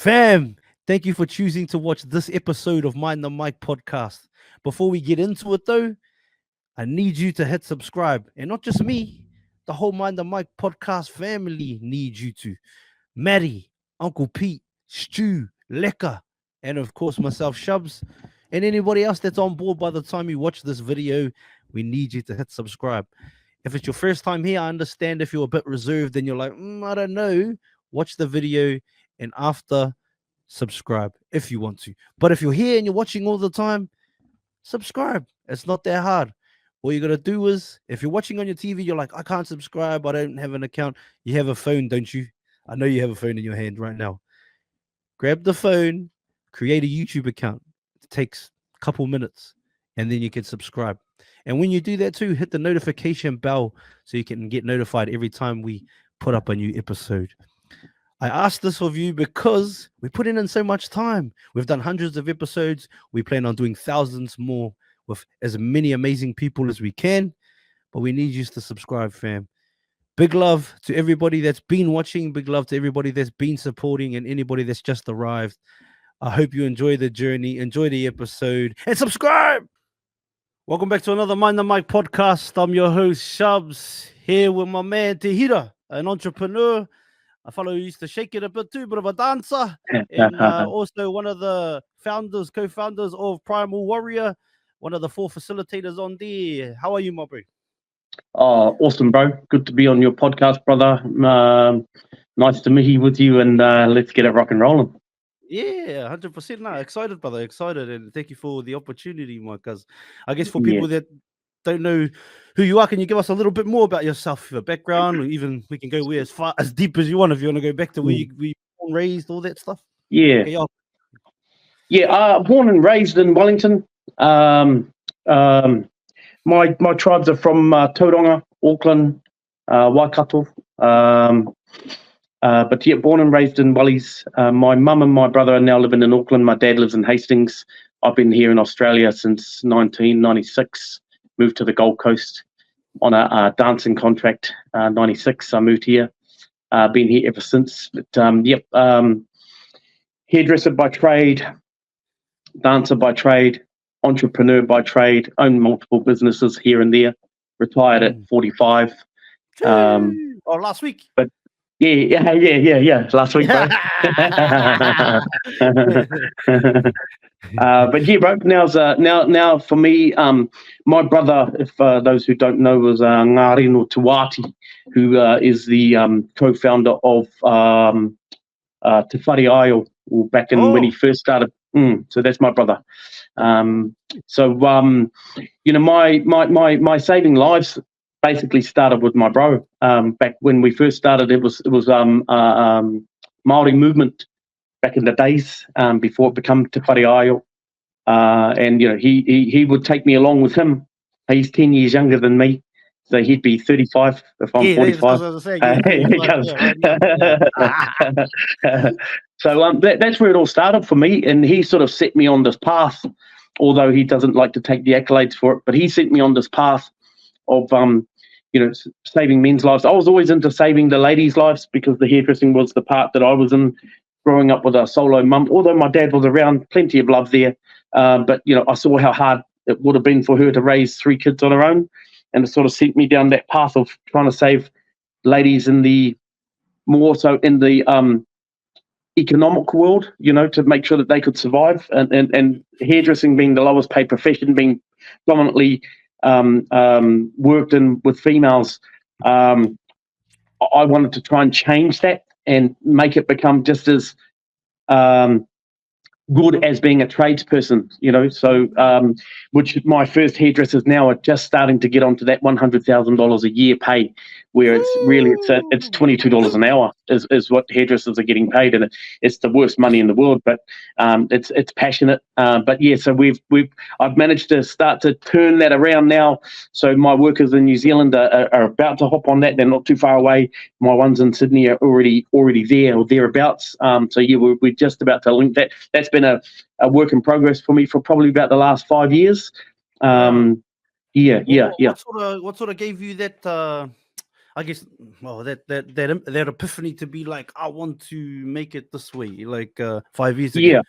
Fam, thank you for choosing to watch this episode of Mind the Mic podcast. Before we get into it, though, I need you to hit subscribe. And not just me, the whole Mind the Mic podcast family needs you to. Maddie, Uncle Pete, Stu, Leka, and of course myself, Shubz, and anybody else that's on board by the time you watch this video, we need you to hit subscribe. If it's your first time here, I understand if you're a bit reserved and you're like, I don't know, watch the video and after subscribe if you want to. But if you're here and you're watching all the time, subscribe. It's not that hard. All you got to do is, if you're watching on your TV, you're like, I can't subscribe, I don't have an account. You have a phone, don't you? I know you have a phone in your hand right now. Grab the phone, create a YouTube account. It takes a couple minutes, and then you can subscribe. And when you do that too, hit the notification bell so you can get notified every time we put up a new episode. I asked this of you because we put in so much time. We've done hundreds of episodes. We plan on doing thousands more with as many amazing people as we can. But we need you to subscribe, fam. Big love to everybody that's been watching. Big love to everybody that's been supporting and anybody that's just arrived. I hope you enjoy the journey, enjoy the episode, and subscribe. Welcome back to another Mind the Mic podcast. I'm your host, Shubz, here with my man, Te Hira, an entrepreneur, a fellow who used to shake it a bit too, bit of a dancer, and also one of the co-founders of Primal Warrior, one of the 4 facilitators on there. How are you, my bro? Oh, awesome, bro. Good to be on your podcast, brother. Nice to meet with you, and let's get it rock and rolling. Yeah, 100%. No, excited, brother, excited, and thank you for the opportunity, Mike. Because I guess for people that don't know who you are, can you give us a little bit more about yourself, your background, or even we can go as deep as you want if you want to go back to where you were born, raised, all that stuff. Yeah, okay, born and raised in Wellington. My tribes are from Tauranga, Auckland, Waikato. But yeah, born and raised in Wellies. My mum and my brother are now living in Auckland. My dad lives in Hastings. I've been here in Australia since 1996. Moved to the Gold Coast on a dancing contract. 96, I moved here. Been here ever since. But hairdresser by trade, dancer by trade, entrepreneur by trade. Own multiple businesses here and there. Retired at 45. Last week. But yeah. Last week, bro. But yeah, bro. Now for me, my brother, if those who don't know, was Ngarino Tuati, who is the co-founder of Te Hira Ngarino, back in when he first started. So that's my brother. My saving lives basically started with my bro. Back when we first started, it was Māori movement back in the days, before it became Te Hira Ngarino. And he would take me along with him. He's 10 years younger than me, so he'd be 35 if I'm 45. So that's where it all started for me, and he sort of set me on this path. Although he doesn't like to take the accolades for it, but he set me on this path of saving men's lives. I was always into saving the ladies' lives because the hairdressing was the part that I was in. Growing up with a solo mum, although my dad was around, plenty of love there. But I saw how hard it would have been for her to raise 3 kids on her own, and it sort of sent me down that path of trying to save ladies in the more so in the economic world, to make sure that they could survive. And hairdressing being the lowest paid profession, being dominantly worked in with females, I wanted to try and change that and make it become just as good as being a tradesperson, so which my first hairdressers now are just starting to get onto that $100,000 a year pay, where it's really it's $22 an hour is what hairdressers are getting paid, and it's the worst money in the world, but it's passionate. But yeah, so I've managed to start to turn that around now. So my workers in New Zealand are about to hop on that. They're not too far away. My ones in Sydney are already there or thereabouts. So yeah, we're just about to link that. That's been a work in progress for me for probably about the last 5 years. Yeah. What sort of gave you that I guess, well, that epiphany to be like, I want to make it this way, like 5 years ago. Yeah.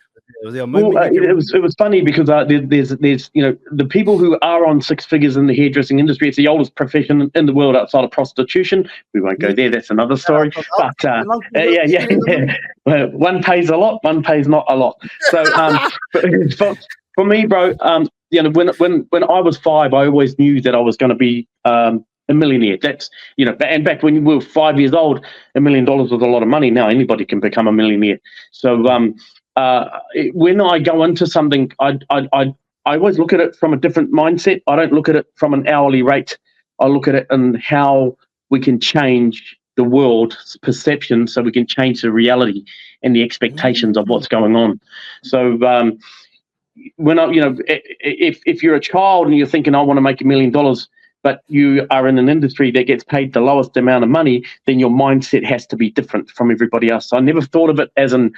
Was there a Well, moment you can it was funny because there's the people who are on six figures in the hairdressing industry. It's the oldest profession in the world outside of prostitution. We won't go there. That's another story. But yeah. Well, one pays a lot, one pays not a lot. So for me, bro, when I was 5, I always knew that I was going to be a millionaire. That's and back when we were 5 years old, $1 million was a lot of money. Now anybody can become a millionaire. So when I go into something, I always look at it from a different mindset. I don't look at it from an hourly rate. I look at it and how we can change the world's perception, so we can change the reality and the expectations of what's going on. So when if you're a child and you're thinking I want to make $1 million, but you are in an industry that gets paid the lowest amount of money, then your mindset has to be different from everybody else. So I never thought of it as I'm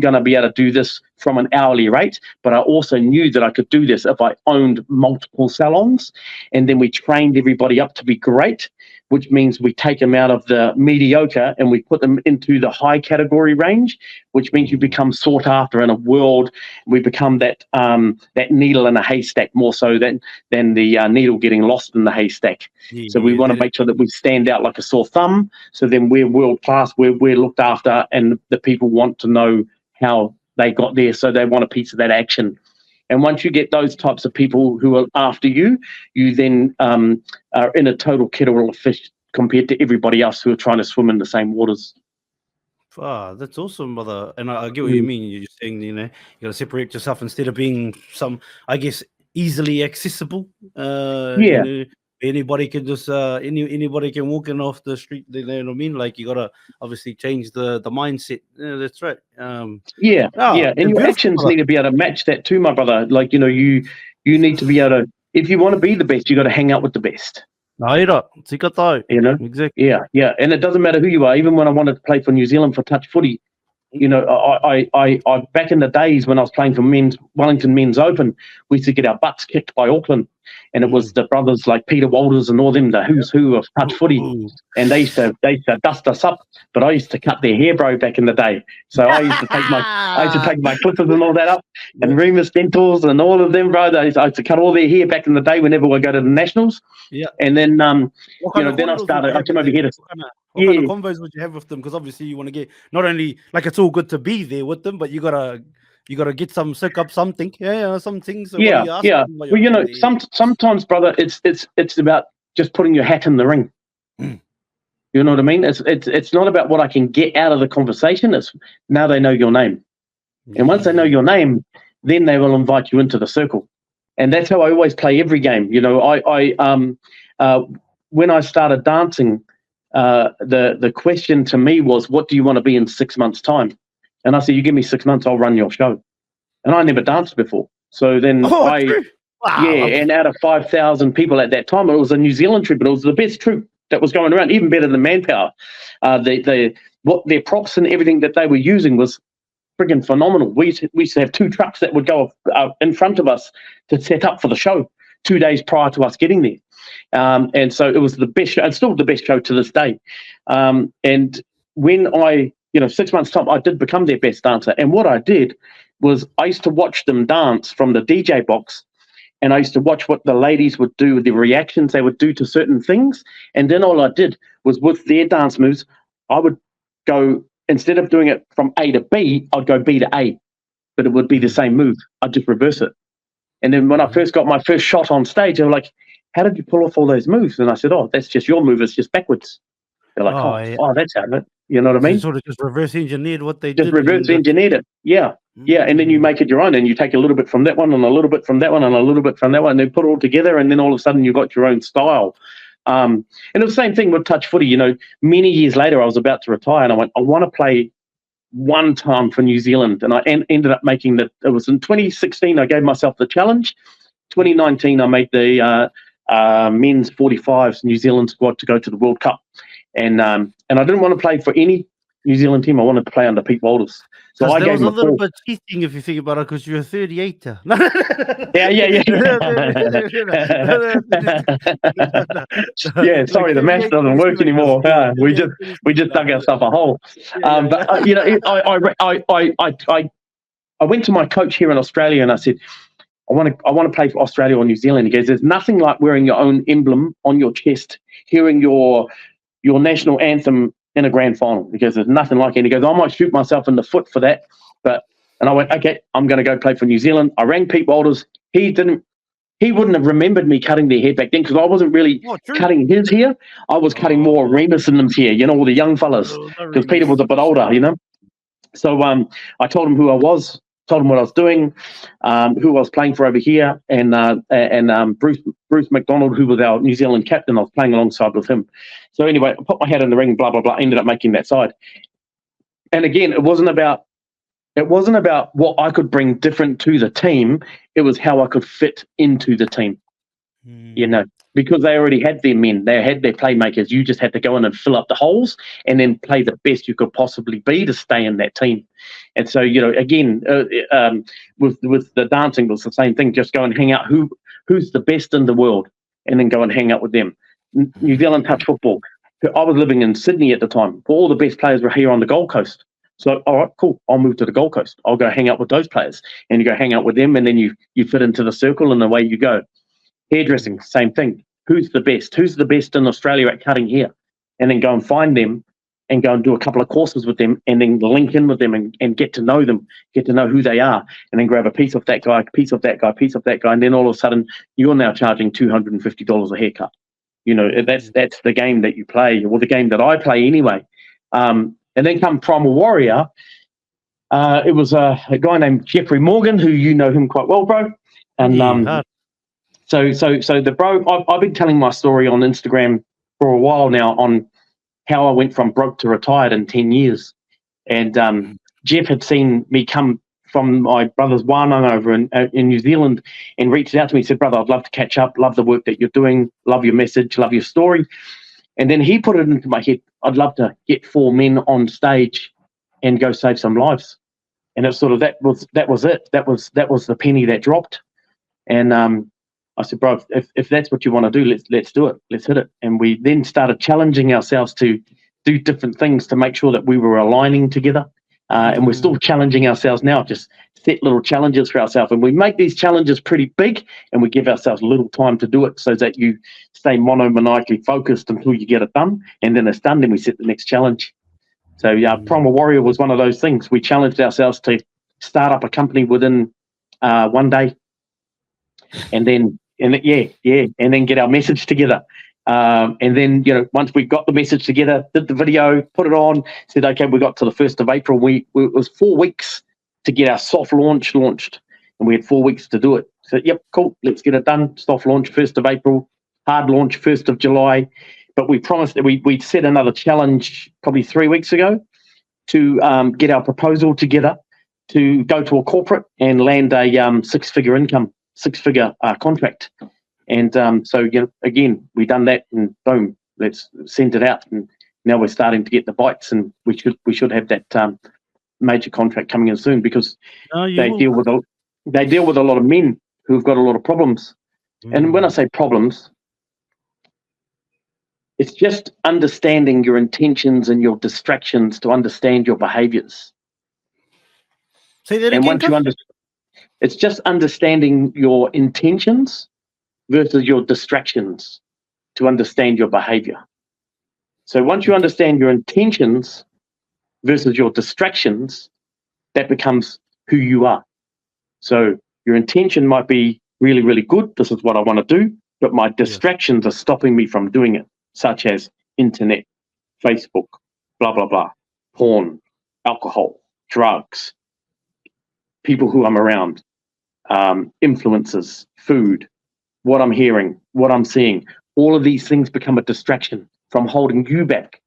going to be able to do this from an hourly rate, but I also knew that I could do this if I owned multiple salons, and then we trained everybody up to be great, which means we take them out of the mediocre and we put them into the high category range, which means you become sought after in a world. We become that needle in a haystack more so than the needle getting lost in the haystack. So we want to make sure that we stand out like a sore thumb. So then we're world class, we're looked after, and the people want to know how they got there, so they want a piece of that action. And once you get those types of people who are after you, you then are in a total kettle of fish compared to everybody else who are trying to swim in the same waters. That's awesome, brother. And I get what you mean. You're just saying, you got to separate yourself instead of being I guess, easily accessible. Anybody can just anybody can walk in off the street. You know what I mean? Like, you got to obviously change the mindset. Yeah, that's right. And your actions need to be able to match that too, my brother. Like, you need to be able to, if you want to be the best, you got to hang out with the best. Exactly. Yeah. And it doesn't matter who you are. Even when I wanted to play for New Zealand for touch footy, I back in the days when I was playing for Wellington Men's Open, we used to get our butts kicked by Auckland, and it was the brothers like Peter Walters and all them, the who's who of touch footy, and they used to dust us up. But I used to cut their hair, bro, back in the day. So I used to take my clippers and all that up, and Remus Dentals and all of them, bro. I used to cut all their hair back in the day whenever we go to the nationals. Yeah, and then then I started. I came over here to. What kind of convos would you have with them? Because obviously you want to get, not only like it's all good to be there with them, but you gotta get soak up something. Some things. So Well, sometimes, brother, it's about just putting your hat in the ring. You know what I mean? It's not about what I can get out of the conversation. It's now they know your name, and once they know your name, then they will invite you into the circle, and that's how I always play every game. When I started dancing. The question to me was, what do you want to be in 6 months' time? And I said, you give me 6 months, I'll run your show. And I never danced before. So then and out of 5,000 people at that time, it was a New Zealand troupe, but it was the best troupe that was going around, even better than Manpower. What their props and everything that they were using was friggin' phenomenal. We used to have 2 trucks that would go in front of us to set up for the show 2 days prior to us getting there. And so it was the best show. It's still the best show to this day. And when I, 6 months' time, I did become their best dancer. And what I did was I used to watch them dance from the DJ box, and I used to watch what the ladies would do, the reactions they would do to certain things. And then all I did was, with their dance moves, I would go, instead of doing it from A to B, I'd go B to A, but it would be the same move. I'd just reverse it. And then when I first got my first shot on stage, they were like, how did you pull off all those moves? And I said, oh, that's just your move. It's just backwards. They're like, that's how it. You know what I mean? Sort of just reverse engineered what they did. Just reverse engineered it. Yeah. Yeah. And then you make it your own, and you take a little bit from that one and a little bit from that one and a little bit from that one, and then put it all together. And then all of a sudden you've got your own style. And it was the same thing with touch footy. Many years later, I was about to retire, and I went, I want to play one time for New Zealand. And I ended up making it was in 2016, I gave myself the challenge. 2019, I made the men's 45s New Zealand squad to go to the World Cup. And I didn't want to play for any New Zealand team. I wanted to play under Pete Walters. So I there gave was him a a little call. bit cheating if you think about it, because you're a 38er. Yeah. Yeah, sorry, the math doesn't work anymore. We just dug ourselves a hole. But you know, I went to my coach here in Australia and I said, I want to play for Australia or New Zealand. He goes, there's nothing like wearing your own emblem on your chest, hearing your national anthem in a grand final. He goes, there's nothing like it. He goes, I might shoot myself in the foot for that, and I went, okay, I'm going to go play for New Zealand. I rang Pete Walters. He wouldn't have remembered me cutting their hair back then, because I wasn't really cutting his hair. I was cutting more Remus and them's hair, all the young fellas, because Peter was a bit older, So I told him who I was, told him what I was doing, who I was playing for over here, and Bruce McDonald, who was our New Zealand captain. I was playing alongside with him. So anyway, I put my hat in the ring, blah, blah, blah, ended up making that side. And again, it wasn't about what I could bring different to the team. It was how I could fit into the team, because they already had their men. They had their playmakers. You just had to go in and fill up the holes and then play the best you could possibly be to stay in that team. And so, again, with the dancing, it was the same thing. Just go and hang out. Who's the best in the world? And then go and hang out with them. New Zealand touch football. I was living in Sydney at the time. All the best players were here on the Gold Coast. So, all right, cool. I'll move to the Gold Coast. I'll go hang out with those players, and you go hang out with them, and then you fit into the circle, and away you go. Hairdressing, same thing. Who's the best? Who's the best in Australia at cutting hair? And then go and find them, and go and do a couple of courses with them, and then link in with them and get to know them, get to know who they are, and then grab a piece of that guy, piece of that guy, piece of that guy, and then all of a sudden you're now charging $250 a haircut. That's the game that you play, or the game that I play anyway. And then come Primal Warrior. It was a guy named Jeffrey Morgan, who you know him quite well, bro. And so the bro, I've been telling my story on Instagram for a while now on how I went from broke to retired in 10 years. And Jeff had seen me come from my brother's wānanga over in New Zealand and reached out to me, said, brother, I'd love to catch up, love the work that you're doing, love your message, love your story. And then he put it into my head, I'd love to get 4 men on stage and go save some lives. And it's sort of that was it. That was the penny that dropped. And I said, bro, if that's what you want to do, let's do it. Let's hit it. And we then started challenging ourselves to do different things to make sure that we were aligning together. And we're still challenging ourselves now, just set little challenges for ourselves. And we make these challenges pretty big, and we give ourselves little time to do it so that you stay monomaniacally focused until you get it done. And then it's done, then we set the next challenge. So Primal Warrior was one of those things. We challenged ourselves to start up a company within 1 day. And then get our message together. And then, once we got the message together, did the video, put it on, said, okay, we got to the 1st of April. It was 4 weeks to get our soft launch launched, and we had 4 weeks to do it. So, yep, cool, let's get it done. Soft launch 1st of April, hard launch 1st of July. But we promised that we'd set another challenge probably 3 weeks ago to get our proposal together to go to a corporate and land a 6-figure income, 6-figure contract. And so, again, we done that, and boom, let's send it out. And now we're starting to get the bites, and we should have that major contract coming in soon, because they deal with a lot of men who've got a lot of problems. And when I say problems, it's just understanding your intentions and your distractions to understand your behaviors. Say that and again. It's just understanding your intentions versus your distractions to understand your behavior. So once you understand your intentions versus your distractions, that becomes who you are. So your intention might be really, really good. This is what I want to do, but my distractions are stopping me from doing it, such as internet, Facebook, blah, blah, blah, porn, alcohol, drugs, people who I'm around, influencers, food, what I'm hearing, what I'm seeing. All of these things become a distraction from holding you back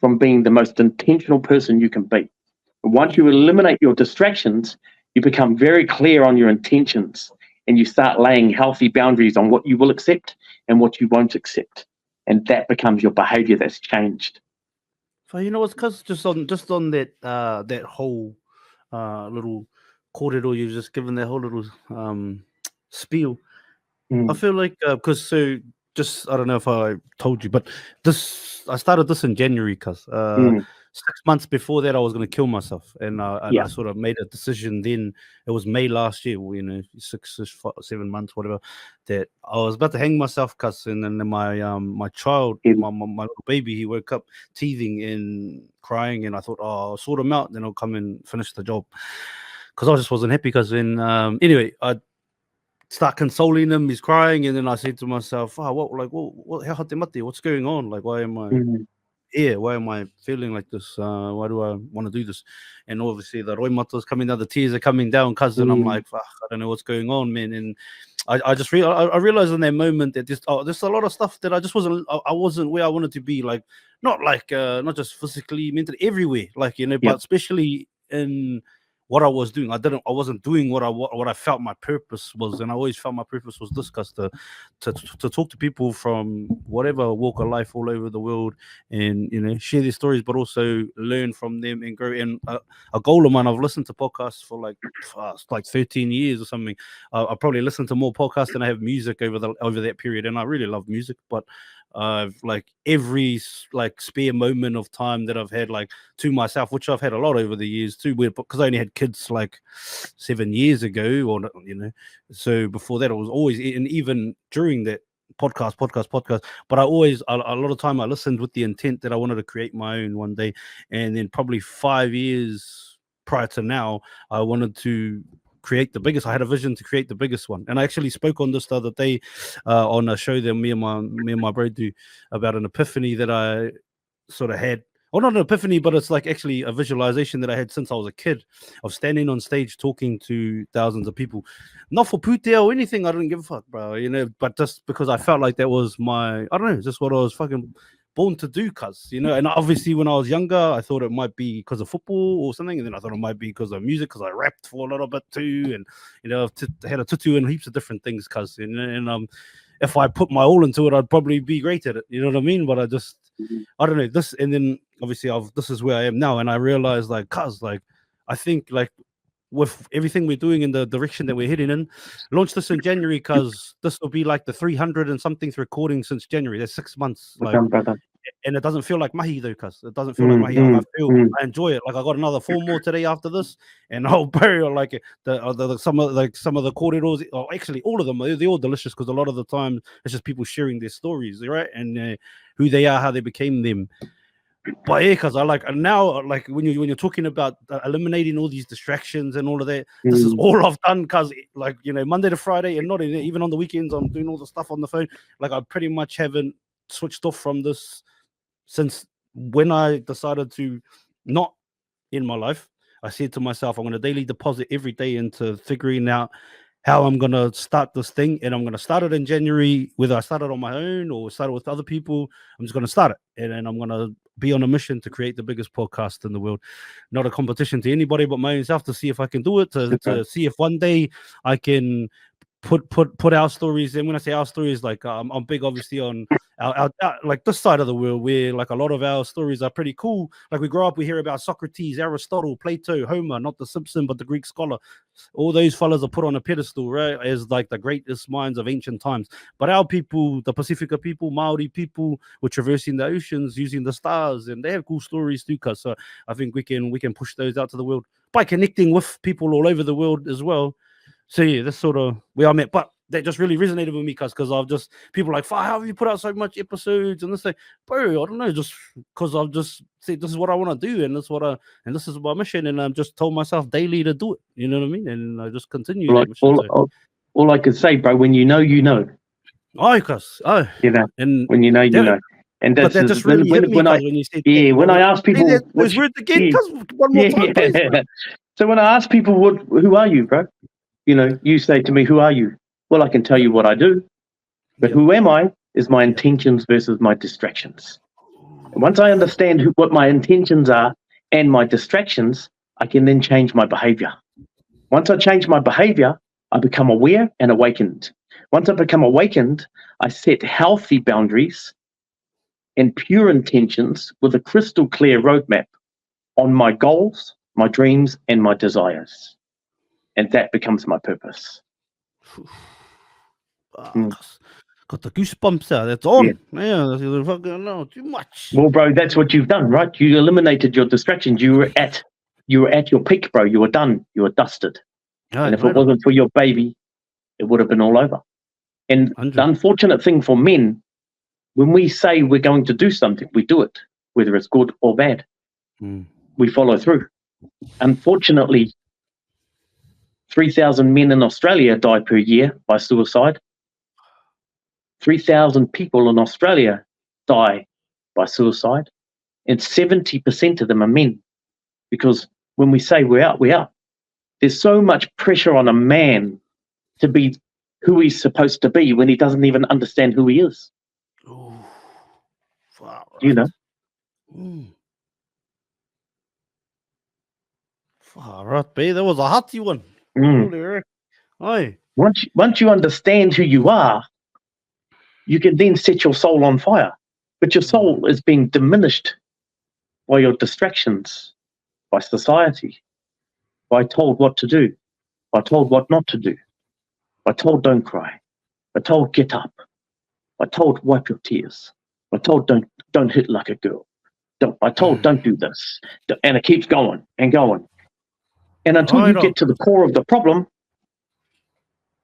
from being the most intentional person you can be. And once you eliminate your distractions, you become very clear on your intentions, and you start laying healthy boundaries on what you will accept and what you won't accept. And that becomes your behavior that's changed. So you know what's cause just on that whole little corridor you've just given, that whole little spiel. I feel like because just I don't know if I told you, but I started this in January because 6 months before that I was going to kill myself, and Yeah. I sort of made a decision then. It was May last year, 7 months, whatever, that I was about to hang myself, cuz, and then my child, my little baby, he woke up teething and crying, and I thought, oh, I'll sort him out, then I'll come and finish the job, because I just wasn't happy. Because then anyway, I start consoling him, he's crying, and then I said to myself, what's going on? Like, why am I here? Why am I feeling like this? Why do I want to do this? And obviously the roimata's coming down, the tears are coming down, cousin. I'm like, fuck, I don't know what's going on, man. And I just I realized in that moment that there's a lot of stuff that I just wasn't where I wanted to be, like not just physically, mentally, everywhere, like, but especially in what I was doing. I wasn't doing what I felt my purpose was, and I always felt my purpose was this, cause to talk to people from whatever walk of life all over the world, and share their stories, but also learn from them and grow. And a goal of mine, I've listened to podcasts for like 13 years or something. I probably listened to more podcasts than I have music over that period, and I really love music, but I've like every spare moment of time that I've had like to myself, which I've had a lot over the years too, because I only had kids like 7 years ago, or so before that I was always, and even during that podcast, but I always a lot of time I listened with the intent that I wanted to create my own one day. And then probably 5 years prior to now, I wanted to create the biggest. I had a vision to create the biggest one, and I actually spoke on this the other day on a show that me and my bro do, about an epiphany that I sort of had. Well, not an epiphany, but it's like actually a visualization that I had since I was a kid, of standing on stage talking to thousands of people, not for pute or anything. I didn't give a fuck, bro, but just because I felt like that was my, I don't know, just what I was fucking born to do, cuz, and obviously when I was younger, I thought it might be because of football or something, and then I thought it might be because of music, because I rapped for a little bit too, and I've had a tutu and heaps of different things, cuz, and if I put my all into it, I'd probably be great at it, you know what I mean? But I don't know this, and then obviously this is where I am now, and I realized, like, cuz, like, I think, like, with everything we're doing in the direction that we're heading in, launch this in January, because this will be like the 300 and something recording since January. That's 6 months, like, and it doesn't feel like mahi though, cuz it doesn't feel like mahi. Like, I enjoy it. Like, I got another 4 more today after this, and bro, like some of the corridors, or actually all of them, they're all delicious, because a lot of the time it's just people sharing their stories, right, and who they are, how they became them. But yeah, because I like now, like when you're talking about eliminating all these distractions and all of that, this is all I've done, because like Monday to Friday, and not even on the weekends, I'm doing all the stuff on the phone. Like, I pretty much haven't switched off from this since when I decided to not in my life. I said to myself, I'm going to daily deposit every day into figuring out how I'm going to start this thing, and I'm going to start it in January, whether I start it on my own or start it with other people. I'm just going to start it, and then I'm going to be on a mission to create the biggest podcast in the world. Not a competition to anybody but myself, to see if I can do it, to see if one day I can put our stories. And when I say our stories, like, I'm big obviously on our like this side of the world, where like a lot of our stories are pretty cool. Like, we grow up, we hear about Socrates, Aristotle, Plato, Homer, not the Simpson but the Greek scholar. All those fellas are put on a pedestal, right, as like the greatest minds of ancient times. But our people, the Pacifica people, Māori people, were traversing the oceans using the stars, and they have cool stories too, cuz. So I think we can push those out to the world by connecting with people all over the world as well. So yeah, that's sort of where I'm at. But that just really resonated with me, because I've just, people are like, how have you put out so much episodes? And this thing, bro, I don't know, just because I've just said this is what I want to do, and this is my mission, and I'm just told myself daily to do it. You know what I mean? And I just continue that mission. All I could say, bro, when you know, you know. And when you know, you know. And that's just really hit me, when you said, when I ask people, those words again, one more time, please, bro. So when I ask people, who are you, bro? You say to me, who are you? Well, I can tell you what I do, but who am I is my intentions versus my distractions. And once I understand what my intentions are and my distractions, I can then change my behavior. Once I change my behavior, I become aware and awakened. Once I become awakened, I set healthy boundaries and pure intentions with a crystal clear roadmap on my goals, my dreams, and my desires. And that becomes my purpose. Got the goosebumps there. That's on. Yeah. Yeah, fucking no, too much. Well, bro, that's what you've done, right? You eliminated your distractions. You were at your peak, bro. You were done. You were dusted. Yeah, and if it wasn't for your baby, it would have been all over. And 100. the unfortunate thing for men, when we say we're going to do something, we do it, whether it's good or bad. We follow through. Unfortunately, 3,000 men in Australia die per year by suicide. 3,000 people in Australia die by suicide. And 70% of them are men. Because when we say we're out, we're out. There's so much pressure on a man to be who he's supposed to be when he doesn't even understand who he is. Ooh, far right. You know? Far right, B. That was a hearty one. Aye. Once you understand who you are, you can then set your soul on fire. But your soul is being diminished by your distractions, by society, by told what to do, by told what not to do, by told don't cry, by told get up, by told wipe your tears, by told don't hit like a girl, by told don't do this, and it keeps going and going. And until you get to the core of the problem,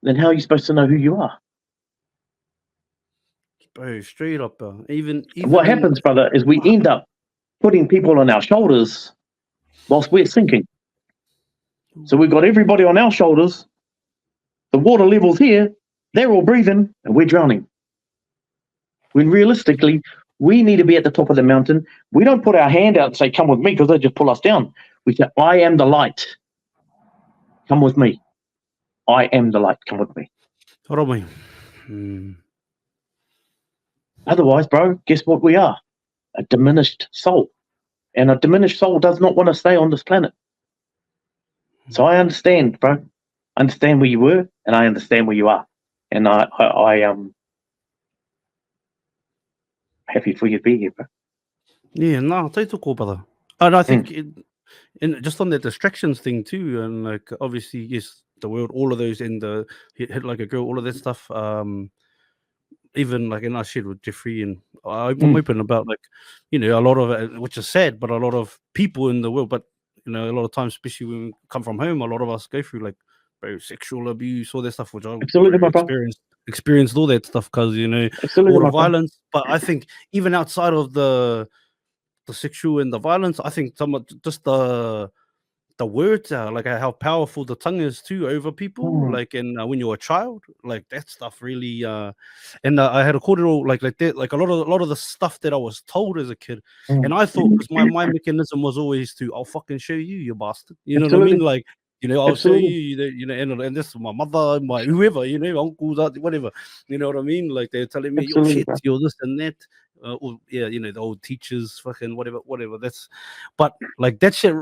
then how are you supposed to know who you are? Bro, straight up, bro. Even what happens, brother, is we end up putting people on our shoulders whilst we're sinking. So we've got everybody on our shoulders. The water level's here. They're all breathing, and we're drowning. When realistically, we need to be at the top of the mountain. We don't put our hand out and say, come with me, because they just pull us down. We say, I am the light. Come with me. I am the light. Come with me. What do I mean? Otherwise, bro, guess what we are? A diminished soul. And a diminished soul does not want to stay on this planet. So I understand, bro. I understand where you were, and I understand where you are. And I am happy for you to be here, bro. Yeah, no, take cool, brother. And I think just on the distractions thing too, and like obviously, yes, the world, all of those in the hit like a girl, all of that stuff. Even like in our shit with Jeffrey, and I'm open about like, you know, a lot of it, which is sad, but a lot of people in the world, but you know, a lot of times, especially when we come from home, a lot of us go through like sexual abuse, all that stuff, which I experienced all that stuff because, you know, all the violence. But I think even outside of the sexual and the violence, I think just the words are like how powerful the tongue is too over people, like, and when you're a child, like that stuff really and I had a cordial like that, like a lot of the stuff that I was told as a kid, and I thought, because my mechanism was always to, I'll fucking show you, you bastard, you know what I mean, like, you know, I'll show you, you know, and this is my mother, my whoever, you know, uncles, whatever, you know what I mean, like they're telling me, you're shit, you're this and that. Or, yeah, you know, the old teachers, fucking whatever. That's, but like that shit,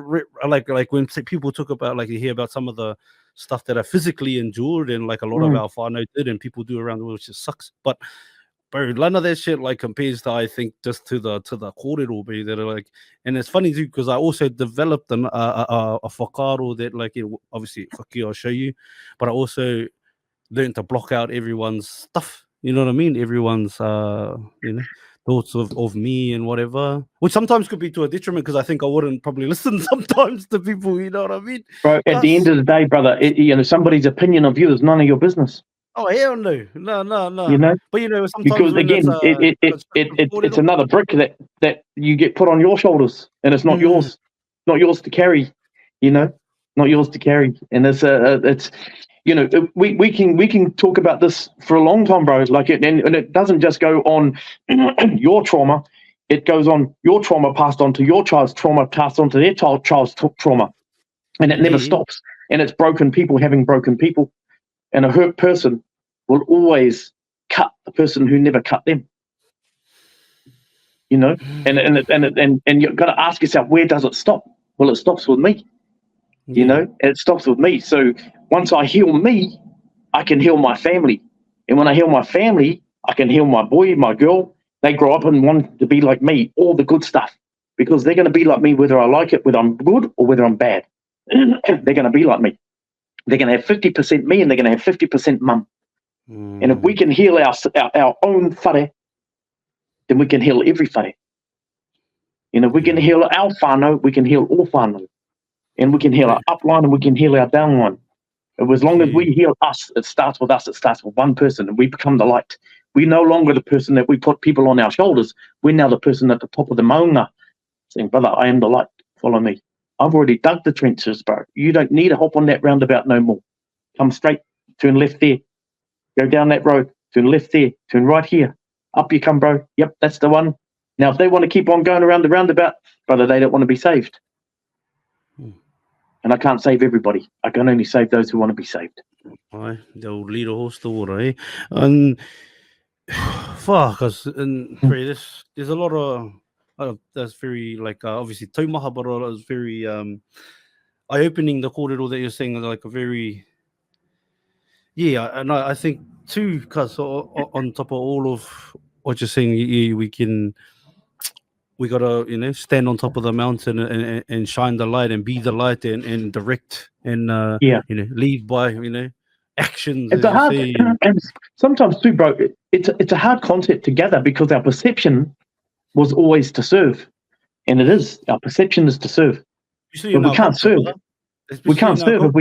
like when people talk about, like you hear about some of the stuff that I physically endured, and like a lot of our whānau did, and people do around the world, which just sucks. But bro, none of that shit like compares to, I think, just to the kōrero be that are like, and it's funny too because I also developed a whakaaro that, like, you know, obviously I'll show you, but I also learned to block out everyone's stuff. You know what I mean? Everyone's you know, thoughts of me and whatever, which sometimes could be to a detriment because I think I wouldn't probably listen sometimes to people, you know what I mean? Bro, at the end of the day, brother, you know, somebody's opinion of you is none of your business. Oh, hell no. You know? But you know, sometimes because again, it's another brick that you get put on your shoulders, and it's not yours to carry, you know, not yours to carry. And it's you know, we can talk about this for a long time, bro. Like and it doesn't just go on your trauma; it goes on your trauma passed on to your child's trauma, passed on to their child's trauma, and it never stops. And it's broken people having broken people, and a hurt person will always cut the person who never cut them. You know, and you've got to ask yourself, where does it stop? Well, it stops with me. You know, it stops with me. So once I heal me, I can heal my family. And when I heal my family, I can heal my boy, my girl, They grow up and want to be like me, all the good stuff, because they're going to be like me whether I like it, whether I'm good or whether I'm bad. They're going to be like me. They're going to have 50% me and they're going to have 50% mum. And if we can heal our own whare, then we can heal every whare. And if we can heal our whānau, we can heal all whānau. And we can heal our upline and we can heal our downline. And as long as we heal us, it starts with us. It starts with one person and we become the light. We're no longer the person that we put people on our shoulders. We're now the person at the top of the maunga saying, brother, I am the light. Follow me. I've already dug the trenches, bro. You don't need to hop on that roundabout no more. Come straight, turn left there. Go down that road, turn left there, turn right here. Up you come, bro. Yep, that's the one. Now, if they want to keep on going around the roundabout, brother, they don't want to be saved. And I can't save everybody. I can only save those who want to be saved. Aye, they'll lead a horse to water, eh? And fuck, cause there's a lot of that's very like obviously taumaha, but it's very eye-opening. The kōrero that you're saying, like a very and I think too, cause on top of all of what you're saying, we gotta stand on top of the mountain and shine the light and be the light and direct and lead by actions. It's a hard, and sometimes too, bro. It's a hard concept to gather because our perception was always to serve, and it is our perception is to serve. But we can't serve. We can't serve if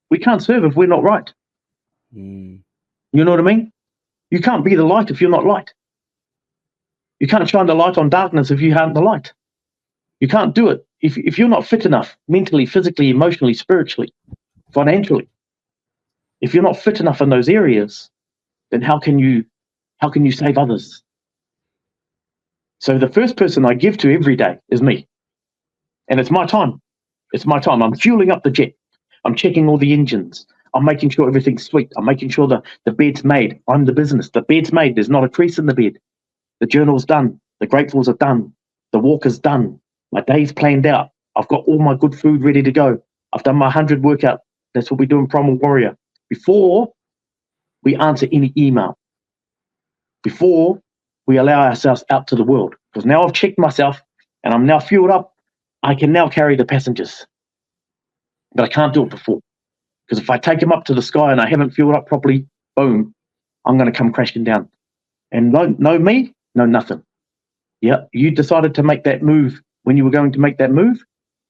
we can't serve if we're not right. You know what I mean? You can't be the light if you're not light. You can't shine the light on darkness if you aren't the light. You can't do it if you're not fit enough mentally, physically, emotionally, spiritually, financially. If you're not fit enough in those areas, then how can you save others? So the first person I give to every day is me. And it's my time. It's my time. I'm fueling up the jet. I'm checking all the engines. I'm making sure everything's sweet. I'm making sure the bed's made. I'm the business. The bed's made. There's not a crease in the bed. The journal's done. The gratefuls are done. The walk is done. My day's planned out. I've got all my good food ready to go. I've done my 100 workout. That's what we do in Primal Warrior. Before we answer any email, before we allow ourselves out to the world, because now I've checked myself and I'm now fueled up, I can now carry the passengers. But I can't do it before. Because if I take them up to the sky and I haven't fueled up properly, boom, I'm going to come crashing down. And no me, no nothing. Yeah, you decided to make that move when you were going to make that move.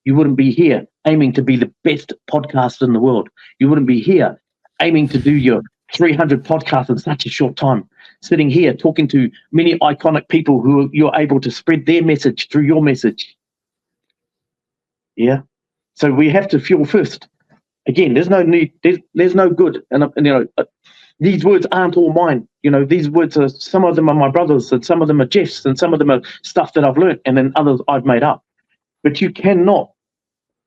You wouldn't be here aiming to be the best podcast in the world. You wouldn't be here aiming to do your 300 podcasts in such a short time. Sitting here talking to many iconic people who you're able to spread their message through your message. Yeah. So we have to fuel first. Again, there's no need. There's no good. And these words aren't all mine. These words are, some of them are my brother's and some of them are Jeff's and some of them are stuff that I've learned and then others I've made up. But you cannot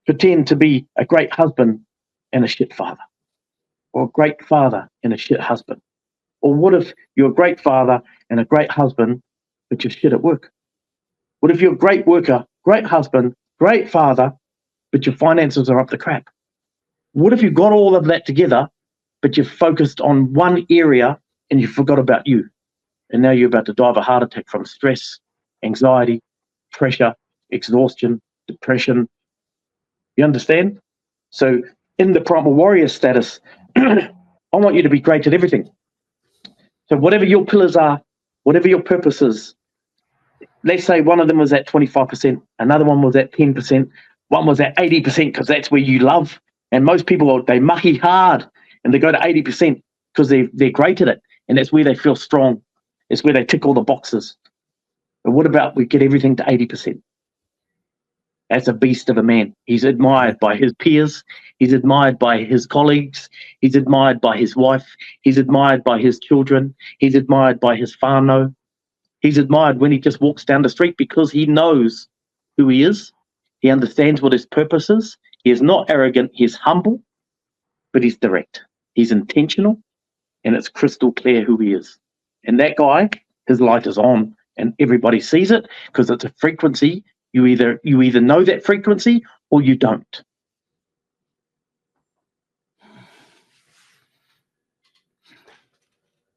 pretend to be a great husband and a shit father, or a great father and a shit husband. Or what if you're a great father and a great husband, but you're shit at work? What if you're a great worker, great husband, great father, but your finances are up the crap? What if you got all of that together, but you're focused on one area and you forgot about you? And now you're about to die of a heart attack from stress, anxiety, pressure, exhaustion, depression. You understand? So in the Primal Warrior status, I want you to be great at everything. So whatever your pillars are, whatever your purpose is, let's say one of them was at 25%, another one was at 10%, one was at 80% because that's where you love. And most people, they mahi hard and they go to 80% because they're great at it. And that's where they feel strong. It's where they tick all the boxes. But what about we get everything to 80%? That's a beast of a man. He's admired by his peers. He's admired by his colleagues. He's admired by his wife. He's admired by his children. He's admired by his whānau. He's admired when he just walks down the street because he knows who he is. He understands what his purpose is. He is not arrogant. He's humble, but he's direct. He's intentional, and it's crystal clear who he is. And that guy, his light is on, and everybody sees it because it's a frequency. You either know that frequency or you don't.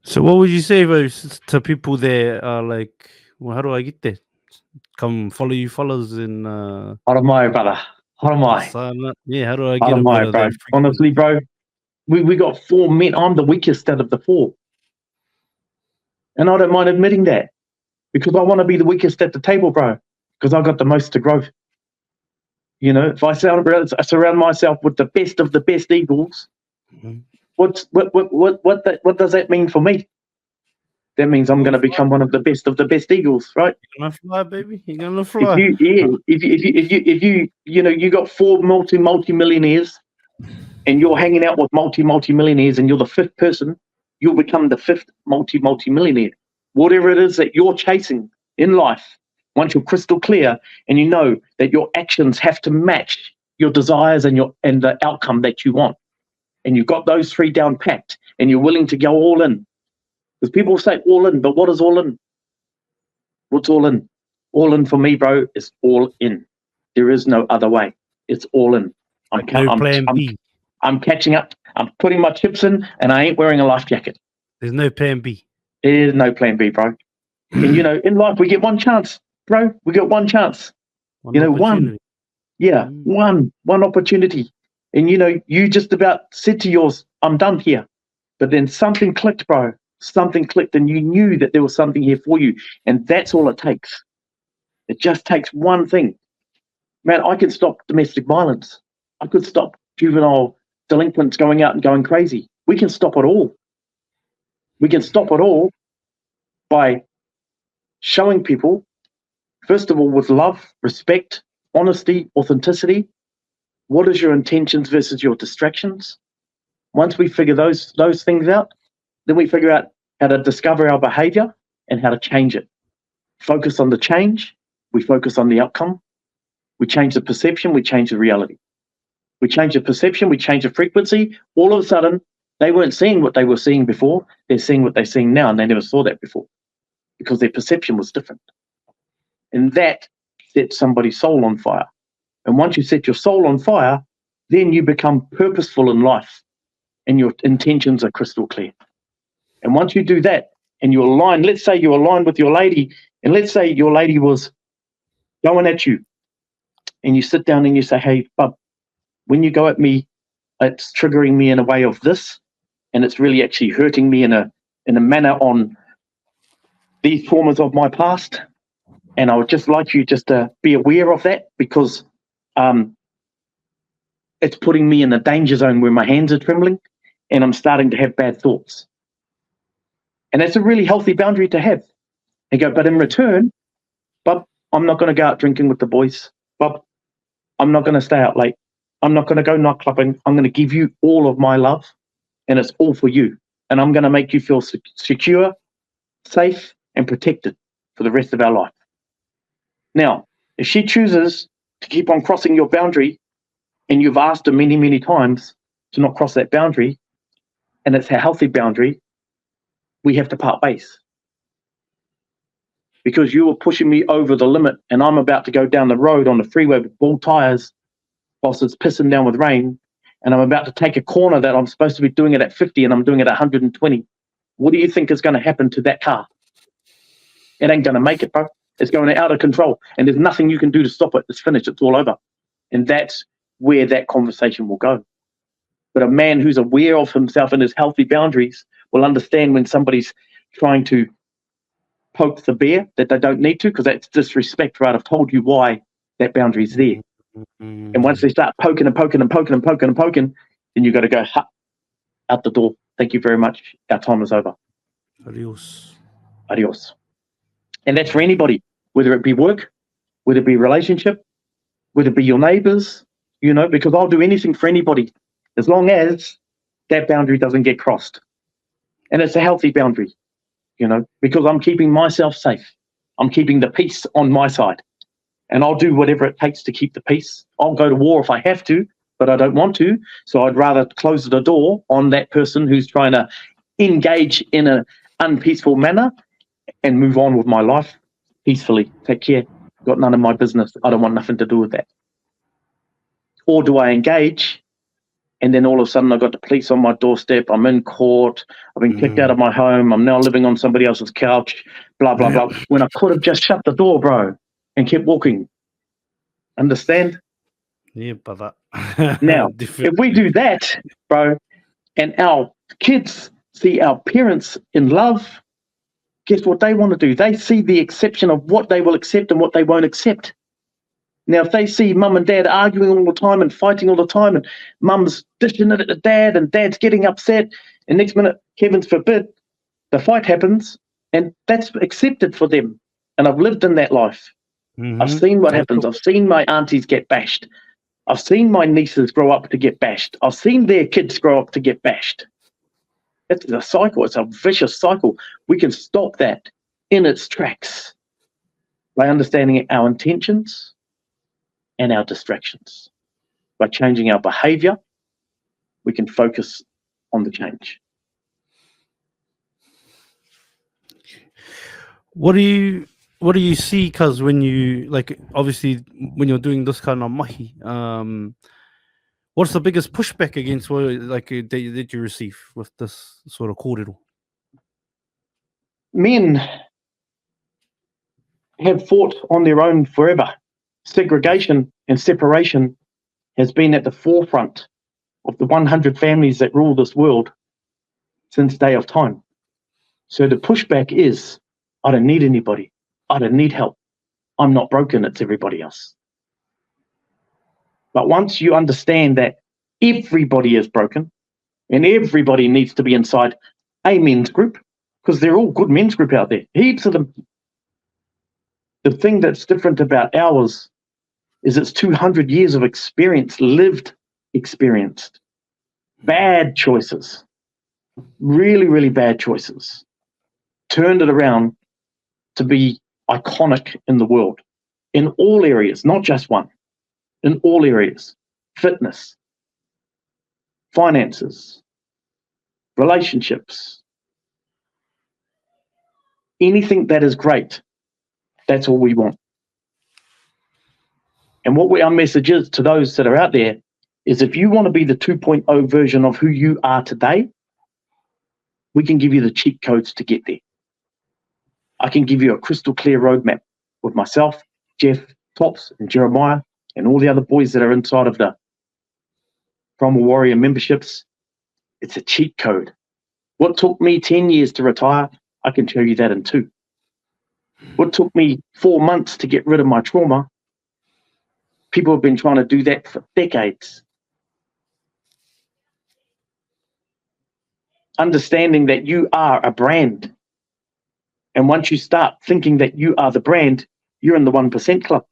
So what would you say to people that are like Well, how do I get there? Come follow you fellas in Haramai, brother. Haramai. yeah, how do I get a bit Haramai, of bro. those Honestly, bro, we got 4 men. I'm the weakest out of the 4. And I don't mind admitting that because I want to be the weakest at the table, bro, because I got the most to grow. You know, if I surround myself with the best of the best eagles, Mhm. what does that mean for me? That means I'm going to become one of the best eagles, right? You're gonna fly, baby. You're gonna If fly. you got 4 multi-millionaires and you're hanging out with multi-millionaires and you're the 5th person, you'll become the 5th multi-millionaire. Whatever it is that you're chasing in life, once you're crystal clear and you know that your actions have to match your desires and the outcome that you want, and you've got those 3 down packed and you're willing to go all in. Because people say all in, but what is all in? What's all in? All in for me, bro, is all in. There is no other way. It's all in. I'm plan B. I'm catching up. I'm putting my chips in, and I ain't wearing a life jacket. There's no plan B. There is no plan B, bro. And you know, in life we get one chance, bro. We get one chance. One. Yeah, one opportunity. And you know, you just about said to yours, I'm done here. But then something clicked, bro. Something clicked, and you knew that there was something here for you. And that's all it takes. It just takes one thing. Man, I could stop domestic violence. I could stop juvenile delinquents going out and going crazy. We can stop it all. We can stop it all by showing people, first of all, with love, respect, honesty, authenticity, what is your intentions versus your distractions. Once we figure those things out, then we figure out how to discover our behavior and how to change it. Focus on the change. We focus on the outcome. We change the perception. We change the reality. We change the perception. We change the frequency. All of a sudden, they weren't seeing what they were seeing before. They're seeing what they're seeing now, and they never saw that before because their perception was different. And that sets somebody's soul on fire. And once you set your soul on fire, then you become purposeful in life and your intentions are crystal clear. And once you do that and you align, let's say you align with your lady, and let's say your lady was going at you, and you sit down and you say, hey, bub, when you go at me, it's triggering me in a way of this, and it's really actually hurting me in a manner on these traumas of my past. And I would just like you just to be aware of that because it's putting me in a danger zone where my hands are trembling and I'm starting to have bad thoughts. And that's a really healthy boundary to have. And go, but in return, bub, I'm not going to go out drinking with the boys. Bub, I'm not going to stay out late. I'm not going to go night clubbing. I'm going to give you all of my love and it's all for you. And I'm going to make you feel secure, safe, and protected for the rest of our life. Now, if she chooses to keep on crossing your boundary and you've asked her many, many times to not cross that boundary, and it's a healthy boundary, we have to part ways. Because you were pushing me over the limit and I'm about to go down the road on the freeway with bald tires whilst it's pissing down with rain, and I'm about to take a corner that I'm supposed to be doing it at 50 and I'm doing it at 120. What do you think is going to happen to that car? It ain't going to make it, bro. It's going out of control and there's nothing you can do to stop it. It's finished. It's all over. And that's where that conversation will go. But a man who's aware of himself and his healthy boundaries will understand when somebody's trying to poke the bear that they don't need to, because that's disrespect, right? I've told you why that boundary is there. And once they start poking and poking and poking and poking and poking, then you got to go out the door. Thank you very much. Our time is over. Adios. Adios. And that's for anybody, whether it be work, whether it be relationship, whether it be your neighbors, you know, because I'll do anything for anybody as long as that boundary doesn't get crossed. And it's a healthy boundary, you know, because I'm keeping myself safe. I'm keeping the peace on my side. And I'll do whatever it takes to keep the peace. I'll go to war if I have to, but I don't want to. So I'd rather close the door on that person who's trying to engage in an unpeaceful manner and move on with my life peacefully. Take care. Got none of my business. I don't want nothing to do with that. Or do I engage And then all of a sudden I got the police on my doorstep. I'm in court. I've been kicked out of my home. I'm now living on somebody else's couch, blah, blah, blah. When I could have just shut the door, bro, and kept walking. Understand? Yeah, brother. Now, if we do that, bro, and our kids see our parents in love, guess what they want to do? They see the exception of what they will accept and what they won't accept. Now, if they see mum and dad arguing all the time and fighting all the time, and mum's dishing it at dad and dad's getting upset, and next minute, heavens forbid, the fight happens, and that's accepted for them. And I've lived in that life. I've seen what happens. I've seen my aunties get bashed. I've seen my nieces grow up to get bashed. I've seen their kids grow up to get bashed. It's a cycle. It's a vicious cycle. We can stop that in its tracks by understanding our intentions and our distractions. By changing our behavior, we can focus on the change. What do you see? Because when you, like, obviously when you're doing this kind of mahi, what's the biggest pushback against what, like, that you receive with this sort of kōrero? Men have fought on their own forever. Segregation and separation has been at the forefront of the 100 families that rule this world since day of time. So the pushback is, I don't need anybody. I don't need help. I'm not broken. It's everybody else. But once you understand that everybody is broken and everybody needs to be inside a men's group, because they're all good men's group out there, heaps of them. The thing that's different about ours is it's 200 years of experience, lived experienced. Bad choices, really, really bad choices, turned it around to be iconic in the world, in all areas, not just one, in all areas. Fitness, finances, relationships, anything that is great, that's all we want. And what our message is to those that are out there is, if you want to be the 2.0 version of who you are today, we can give you the cheat codes to get there. I can give you a crystal clear roadmap with myself, Jeff, Tops, and Jeremiah, and all the other boys that are inside of the Primal Warrior memberships. It's a cheat code. What took me 10 years to retire, I can show you that in 2. What took me 4 months to get rid of my trauma, people have been trying to do that for decades. Understanding that you are a brand. And once you start thinking that you are the brand, you're in the 1% club.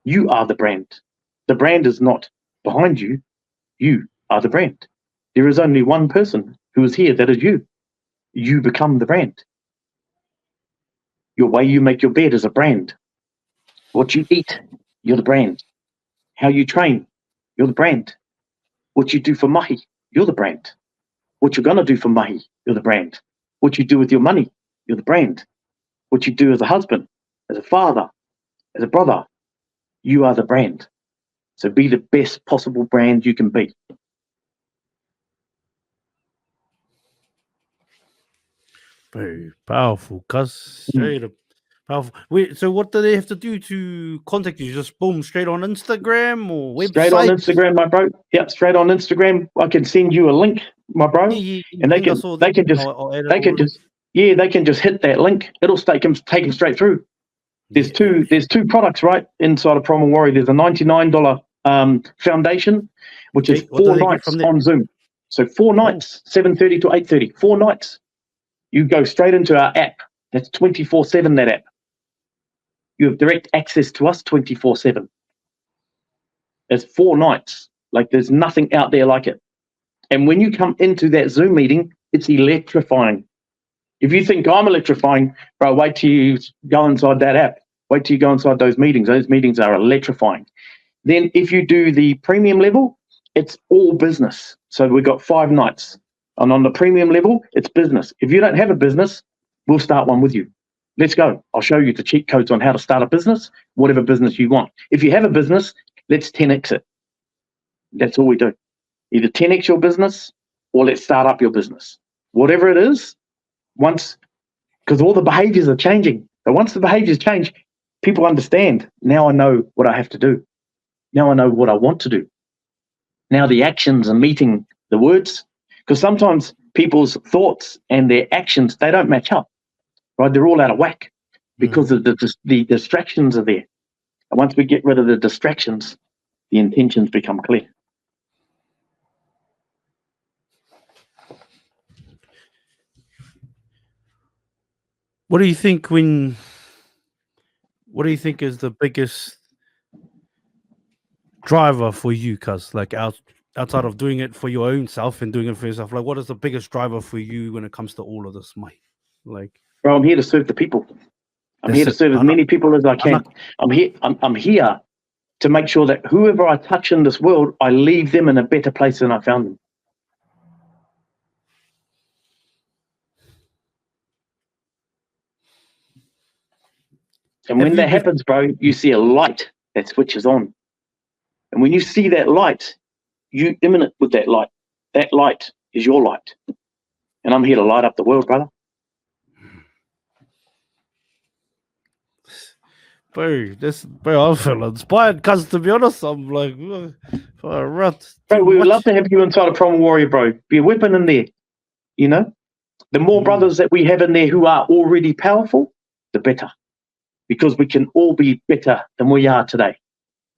You are the brand. The brand is not behind you. You are the brand. There is only one person who is here, that is you. You become the brand. Your way you make your bed is a brand. What you eat, you're the brand. How you train, you're the brand. What you do for mahi, you're the brand. What you're going to do for mahi, you're the brand. What you do with your money, you're the brand. What you do as a husband, as a father, as a brother, you are the brand. So be the best possible brand you can be. Very powerful, cuz. Straight up powerful. Wait, so what do they have to do to contact you? Just boom, straight on Instagram or website? Straight on Instagram, my bro. Yep, straight on Instagram. I can send you a link, my bro. And they can just hit that link. It'll take them straight through. There's two products right inside of Primal Warrior. There's a $99 foundation, which is 4 nights on Zoom. So 4 nights, 7:30 to 8:30. 4 nights. You go straight into our app. That's 24/7. That app. You have direct access to us 24/7. There's 4 nights. Like, there's nothing out there like it. And when you come into that Zoom meeting, it's electrifying. If you think I'm electrifying, bro, wait till you go inside that app. Wait till you go inside those meetings. Those meetings are electrifying. Then if you do the premium level, it's all business. So we've got 5 nights. And on the premium level, it's business. If you don't have a business, we'll start one with you. Let's go. I'll show you the cheat codes on how to start a business, whatever business you want. If you have a business, let's 10x it. That's all we do. Either 10x your business or let's start up your business. Whatever it is, because all the behaviors are changing. But once the behaviors change, people understand. Now I know what I have to do. Now I know what I want to do. Now the actions are meeting the words. Because sometimes people's thoughts and their actions, they don't match up. Right? They're all out of whack because of the distractions are there. And once we get rid of the distractions, the intentions become clear. What do you think is the biggest driver for you, cuz, like outside of doing it for your own self and doing it for yourself, like what is the biggest driver for you when it comes to all of this, mate? Like, bro, I'm here to serve the people. I'm here to serve as many people as I can. I'm here to make sure that whoever I touch in this world, I leave them in a better place than I found them. And when that happens, bro, you see a light that switches on. And when you see that light, you emanate with that light. That light is your light. And I'm here to light up the world, brother. Bro, I feel inspired, because to be honest, I'm like, bro, we would love to have you inside a Primal Warrior, bro. Be a weapon in there, you know? The more brothers that we have in there who are already powerful, the better. Because we can all be better than we are today.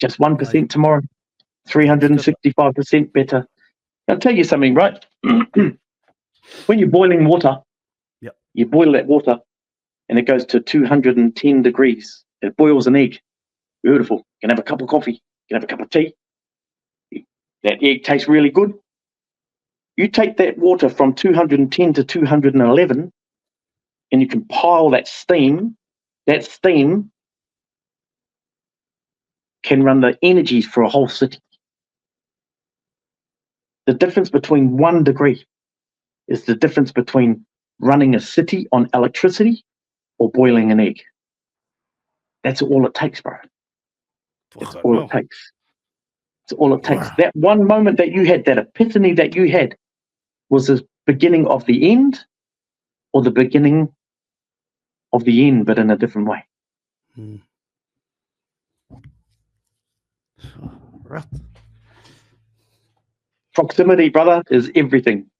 Just 1% tomorrow, 365% better. I'll tell you something, right? When you're boiling water, you boil that water and it goes to 210 degrees. It boils an egg. Beautiful. You can have a cup of coffee. You can have a cup of tea. That egg tastes really good. You take that water from 210 to 211 and you can pile that steam. That steam can run the energies for a whole city. The difference between 1 degree is the difference between running a city on electricity or boiling an egg. That's all it takes, bro. That's all it takes. That's all it takes. That one moment that you had, that epiphany that you had, was the beginning of the end or the beginning of the end, but in a different way. Right. Proximity, brother, is everything.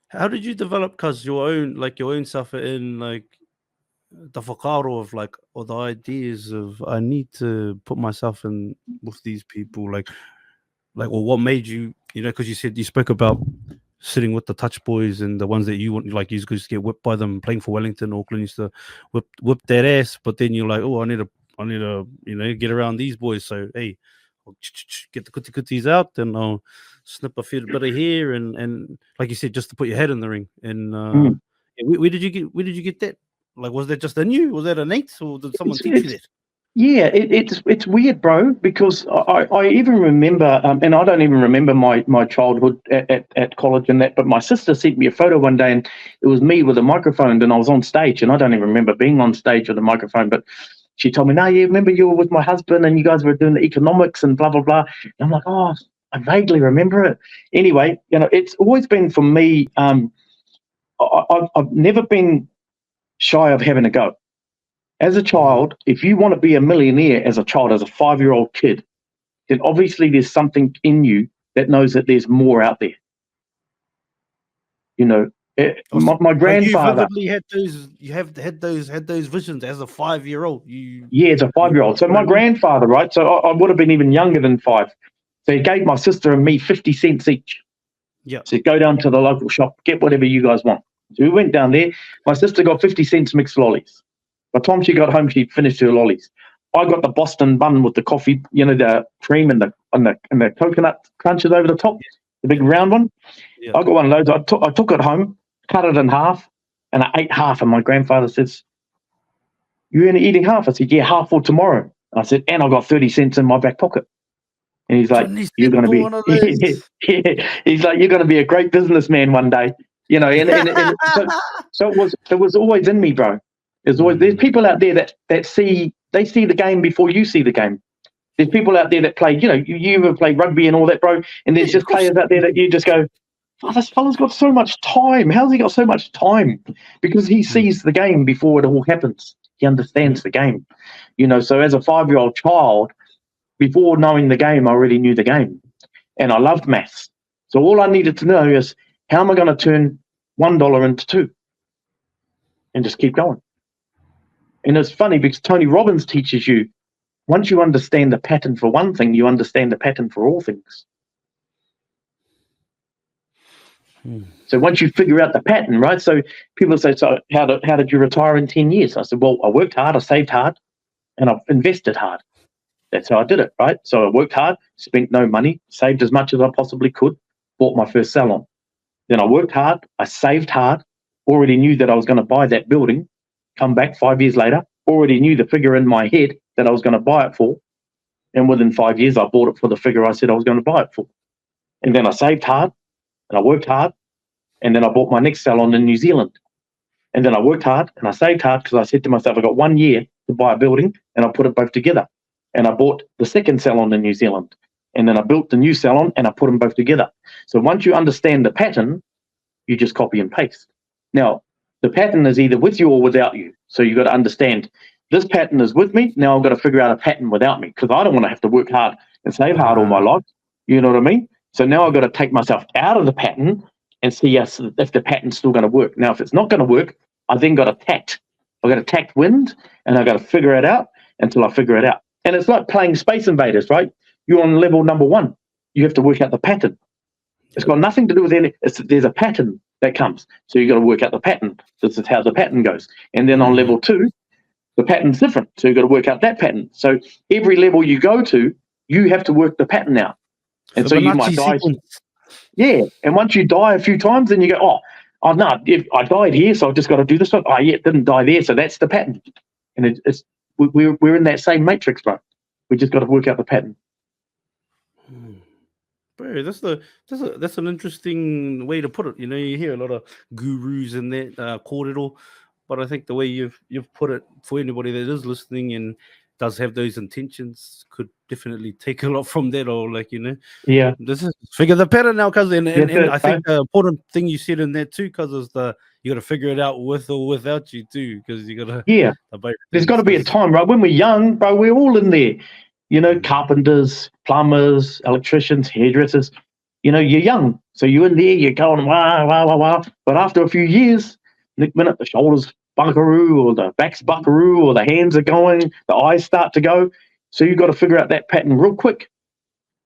How did you develop, cuz, your own self in like the whakaaro of like, or the ideas of, I need to put myself in with these people, like, or what made you, because you said you spoke about sitting with the touch boys and the ones that you want, like, you used to get whipped by them playing for Wellington. Auckland used to whip that ass, but then you're like, oh, I need to get around these boys. So hey, I'll get the kutis out, and I'll snip a bit of hair, and like you said, just to put your head in the ring. And where did you get that? Like, was that just in you? Was that innate, or did someone teach you that? Yeah, it's weird, bro, because I even remember, and I don't even remember my childhood at college and that, but my sister sent me a photo one day, and it was me with a microphone, and I was on stage, and I don't even remember being on stage with a microphone, but she told me, no, yeah, remember you were with my husband, and you guys were doing the economics and blah, blah, blah. And I'm like, oh, I vaguely remember it. Anyway, it's always been for me, I've never been shy of having a go. As a child, if you want to be a millionaire as a child, as a 5-year-old kid, then obviously there's something in you that knows that there's more out there. My grandfather. You had those visions as a 5-year-old. Yeah, as a 5-year-old. So my grandfather, right? So I would have been even younger than 5. So he gave my sister and me 50 cents each. Yeah. So go down to the local shop, get whatever you guys want. So we went down there. My sister got 50 cents mixed lollies. By the time she got home, she finished her lollies. I got the Boston bun with the coffee, the cream and the coconut crunches over the top, the big round one. Yeah. I got one of those. I took it home, cut it in half, and I ate half. And my grandfather says, "You only eating half?" I said, "Yeah, half for tomorrow." I said, "And I got 30 cents in my back pocket." And he's like, "You're going to be," he's like, "You're going to be a great businessman one day." So it was always in me, bro. There's people out there that see the game before you see the game. There's people out there that play, you ever play rugby and all that, bro, and there's just players out there that you just go, oh, this fella's got so much time. How's he got so much time? Because he sees the game before it all happens. He understands the game. So as a 5-year-old child, before knowing the game, I already knew the game. And I loved maths. So all I needed to know is, how am I going to turn $1 into 2? And just keep going. And it's funny because Tony Robbins teaches you, once you understand the pattern for one thing, you understand the pattern for all things. So once you figure out the pattern, right? So people say, so how did you retire in 10 years? I said, well, I worked hard, I saved hard, and I've invested hard. That's how I did it, right? So I worked hard, spent no money, saved as much as I possibly could, bought my first salon. Then I worked hard, I saved hard, already knew that I was going to buy that building, come back 5 years later, already knew the figure in my head that I was going to buy it for. And within 5 years, I bought it for the figure I said I was going to buy it for. And then I saved hard, and I worked hard, and then I bought my next salon in New Zealand. And then I worked hard, and I saved hard because I said to myself, I got 1 year to buy a building, and I put it both together. And I bought the second salon in New Zealand. And then I built the new salon, and I put them both together. So once you understand the pattern, you just copy and paste. Now, the pattern is either with you or without you. So you've got to understand, this pattern is with me. Now I've got to figure out a pattern without me, because I don't want to have to work hard and save hard all my life. You know what I mean? So now I've got to take myself out of the pattern and see if the pattern's still going to work. Now, if it's not going to work, I then got to tact. I've got to tact wind, and I've got to figure it out until I figure it out. And it's like playing Space Invaders, right? You're on level number 1. You have to work out the pattern. It's got nothing to do with any. There's a pattern that comes. So you've got to work out the pattern. This is how the pattern goes. And then on level 2, the pattern's different. So you've got to work out that pattern. So every level you go to, you have to work the pattern out. And so you might die. Yeah. And once you die a few times, then you go, oh no, if I died here, so I've just got to do this one. Oh, yeah, it didn't die there. So that's the pattern. And we're in that same matrix, bro. We just got to work out the pattern. Bro, that's an interesting way to put it. You hear a lot of gurus in there call it all, but I think the way you've put it, for anybody that is listening and does have those intentions, could definitely take a lot from that. Or Yeah, this is figure the pattern now, cuz and I think the important thing you said in there too, cuz is you got to figure it out with or without you too, because you got to There's got to be a time, right? When we're young, bro, we're all in there. Carpenters, plumbers, electricians, hairdressers. You're young, so you're in there. You're going wah wah wah wah. But after a few years, next minute the shoulders buckaroo, or the back's buckaroo, or the hands are going, the eyes start to go. So you've got to figure out that pattern real quick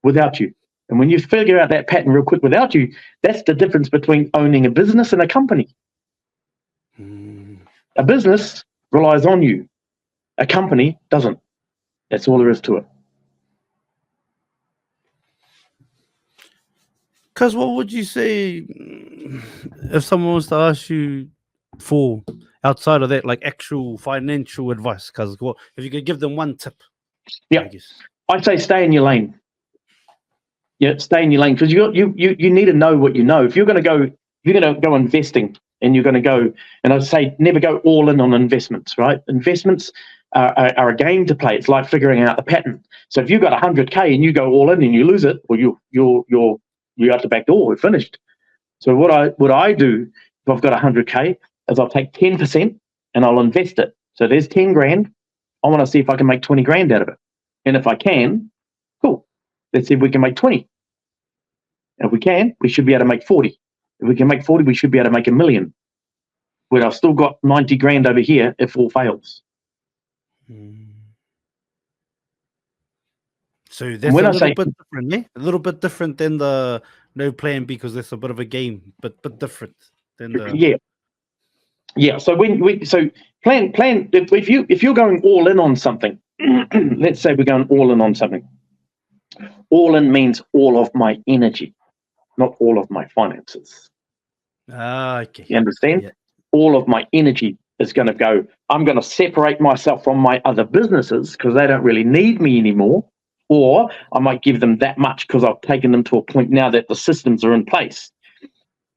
without you. And when you figure out that pattern real quick without you, that's the difference between owning a business and a company. A business relies on you. A company doesn't. That's all there is to it. Because what would you say if someone was to ask you for, outside of that, like actual financial advice? Because if you could give them one tip, I'd say stay in your lane. Yeah, stay in your lane, because you need to know what you know. If you're going to go investing, and you're going to go, and I'd say never go all in on investments, right? Investments are a game to play. It's like figuring out the pattern. So if you've got 100K and you go all in and you lose it, well, you're out the back door. We're finished. So what I do if I've got 100K is I'll take 10% and I'll invest it. So there's 10 grand. I want to see if I can make 20 grand out of it. And if I can, cool. Let's see if we can make 20. And if we can, we should be able to make 40. If we can make 40, we should be able to make $1 million. Where I've still got 90 grand over here if all fails. So that's a little bit different, yeah? A little bit different than the no plan, because that's a bit of a game, but different than the yeah. So plan. If you're going all in on something, let's say we're going all in on something. All in means all of my energy, not all of my finances. Okay. You understand? Yeah. All of my energy is going to go. I'm going to separate myself from my other businesses because they don't really need me anymore. Or I might give them that much because I've taken them to a point now that the systems are in place.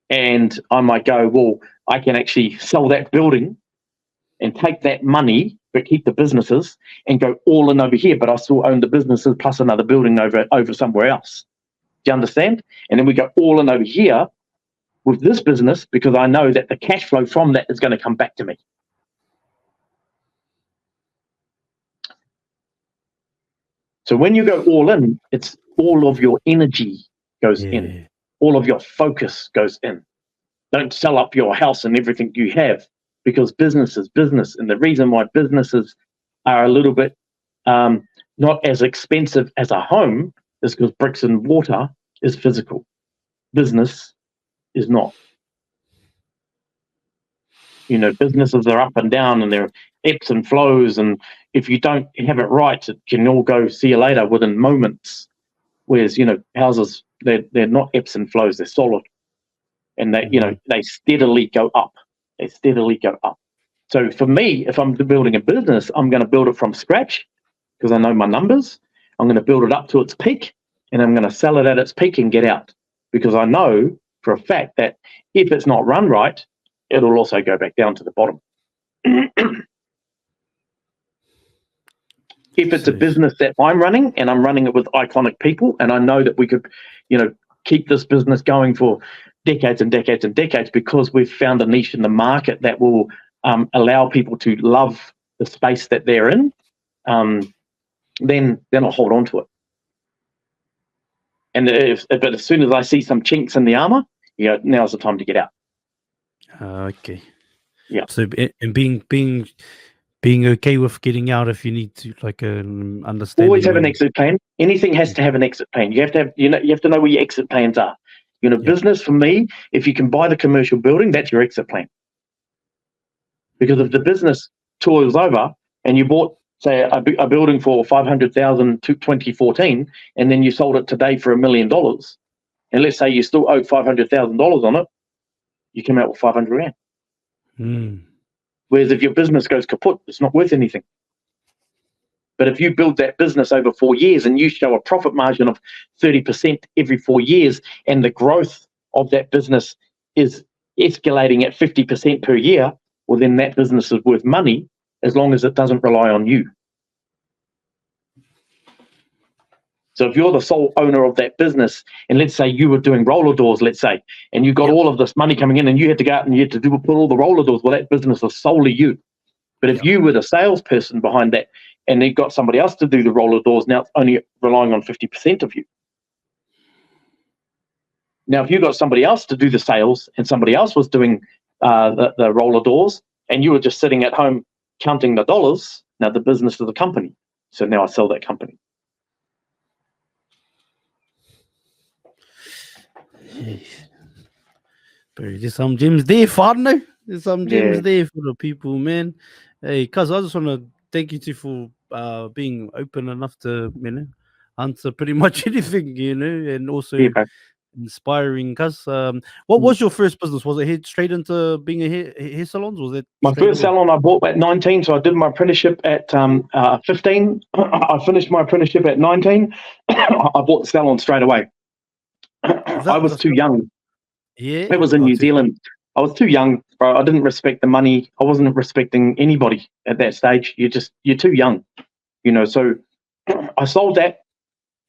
And I might go, well, I can actually sell that building and take that money but keep the businesses and go all in over here. But I still own the businesses plus another building over somewhere else. Do you understand? And then we go all in over here with this business because I know that the cash flow from that is going to come back to me. So when you go all in, it's all of your energy goes in. All of your focus goes in. Don't sell up your house and everything you have, because business is business. And the reason why businesses are a little bit not as expensive as a home is because bricks and mortar is physical. Business is not. You know, businesses are up and down and there are ebbs and flows. And if you don't have it right, it can all go see you later within moments. Whereas, you know, houses, they're not ebbs and flows, they're solid. And they, you know, they steadily go up. They steadily go up. So for me, if I'm building a business, I'm going to build it from scratch because I know my numbers. I'm going to build it up to its peak and I'm going to sell it at its peak and get out, because I know for a fact that if it's not run right, it'll also go back down to the bottom. If it's a business that I'm running and I'm running it with iconic people and I know that we could, you know, keep this business going for decades and decades and decades because we've found a niche in the market that will allow people to love the space that they're in, then I'll hold on to it. And but as soon as I see some chinks in the armor, you know, now's the time to get out. Okay. Yeah. So and being okay with getting out if you need to, like understand. Always have an exit plan. Anything has to have an exit plan. You have to have, you have to know where your exit plans are. You know, business for me, if you can buy the commercial building, that's your exit plan. Because if the business tours over and you bought, say, a building for $500,000 to 2014, and then you sold it today for $1 million, and let's say you still owe $500,000 on it, you come out with $500,000. Whereas if your business goes kaput, it's not worth anything. But if you build that business over 4 years and you show a profit margin of 30% every 4 years, and the growth of that business is escalating at 50% per year, well, then that business is worth money as long as it doesn't rely on you. So if you're the sole owner of that business, and let's say you were doing roller doors, let's say, and you got all of this money coming in and you had to go out and you had to put all the roller doors, well, that business is solely you. But if you were the salesperson behind that and you got somebody else to do the roller doors, now it's only relying on 50% of you. Now, if you got somebody else to do the sales and somebody else was doing the roller doors and you were just sitting at home counting the dollars, now the business is the company. So now I sell that company. There's some gems there, partner. There's some gems there for the people, man. Hey, cuz I just want to thank you for being open enough to, answer pretty much anything, and also inspiring. Cuz what was your first business? Was it straight into being a hair salons? Was it my first salon I bought at 19? So I did my apprenticeship at 15. I finished my apprenticeship at 19. I bought the salon straight away. I was too young. Yeah, it was in New Zealand. I was too young, bro. I didn't respect the money. I wasn't respecting anybody at that stage. You're too young, So I sold that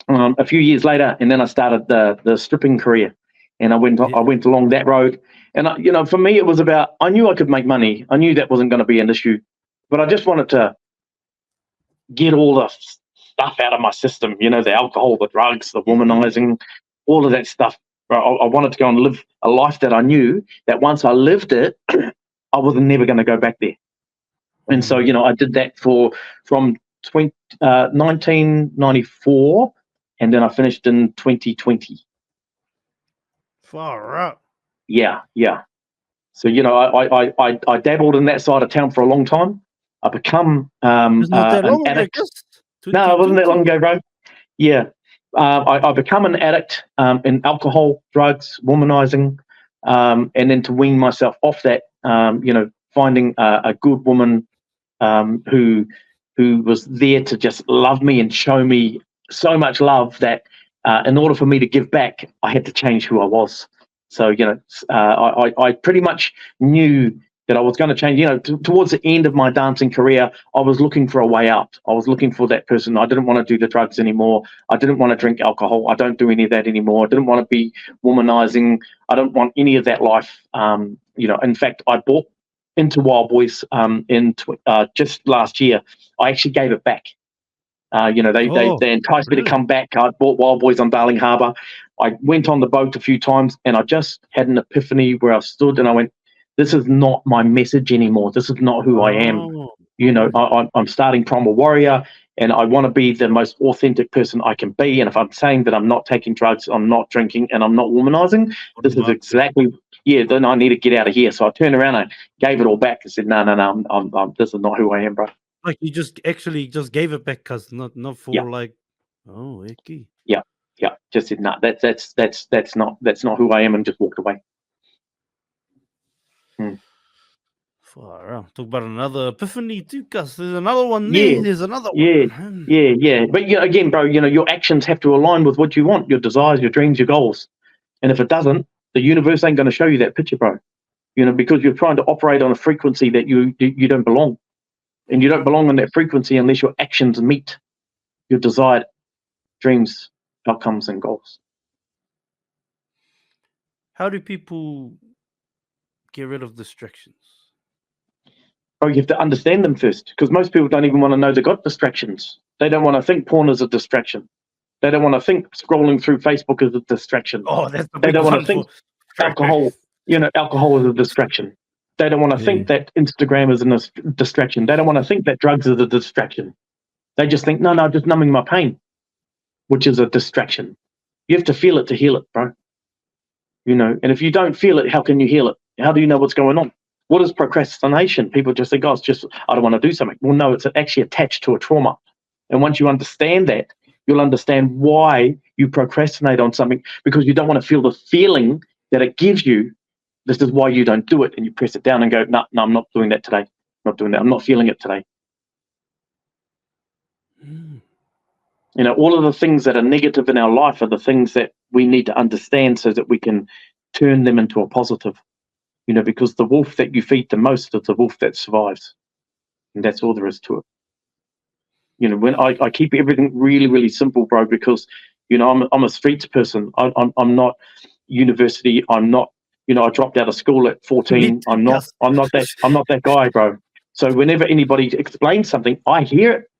a few years later, and then I started the stripping career, and I went along that road. And for me, it was about, I knew I could make money. I knew that wasn't going to be an issue, but I just wanted to get all the stuff out of my system. The alcohol, the drugs, the womanizing, all of that stuff. I wanted to go and live a life that I knew that once I lived it, I was never going to go back there. And so, I did that from 1994, and then I finished in 2020. Far out. Yeah. So, I dabbled in that side of town for a long time. I become not that long an addict. No, it wasn't that long ago, bro. Yeah. I become an addict in alcohol, drugs, womanizing, and then to wean myself off that, finding a good woman who was there to just love me and show me so much love that in order for me to give back, I had to change who I was. So, I pretty much knew that I was going to change. Towards the end of my dancing career, I was looking for a way out. I was looking for that person. I didn't want to do the drugs anymore. I didn't want to drink alcohol. I don't do any of that anymore. I didn't want to be womanizing. I don't want any of that life. In fact, I bought into Wild Boys just last year. I actually gave it back. They enticed me to come back. I bought Wild Boys on Darling Harbour. I went on the boat a few times, and I just had an epiphany where I stood and I went, this is not my message anymore. This is not who I am. I'm starting Primal Warrior, and I want to be the most authentic person I can be. And if I'm saying that I'm not taking drugs, I'm not drinking, and I'm not womanizing, this is exactly, then I need to get out of here. So I turned around and gave it all back and said, no, this is not who I am, bro. Like you just gave it back because not for icky. Yeah. Just said, no, that's not who I am, and just walked away. Far out. Talk about another epiphany too, Gus. There's another one there. Yeah. There's another one. Yeah. But again, bro, your actions have to align with what you want, your desires, your dreams, your goals. And if it doesn't, the universe ain't going to show you that picture, bro. Because you're trying to operate on a frequency that you don't belong. And you don't belong on that frequency unless your actions meet your desired dreams, outcomes, and goals. How do people get rid of distractions? Oh, you have to understand them first, because most people don't even want to know they got distractions. They don't want to think porn is a distraction. They don't want to think scrolling through Facebook is a distraction. Oh, that's the They big don't one want to think alcohol is a distraction. They don't want to think that Instagram is a distraction. They don't want to think that drugs is a distraction. They just think, no, just numbing my pain, which is a distraction. You have to feel it to heal it, bro. And if you don't feel it, how can you heal it? How do you know what's going on? What is procrastination? People just think, it's just, I don't want to do something. Well, no, it's actually attached to a trauma. And once you understand that, you'll understand why you procrastinate on something, because you don't want to feel the feeling that it gives you. This is why you don't do it. And you press it down and go, no, I'm not doing that today. I'm not doing that. I'm not feeling it today. All of the things that are negative in our life are the things that we need to understand so that we can turn them into a positive. Because the wolf that you feed the most is the wolf that survives. And that's all there is to it. When I keep everything really, really simple, bro, because, I'm a streets person. I'm not university. I'm not, I dropped out of school at 14. I'm not that guy, bro. So whenever anybody explains something, I hear it.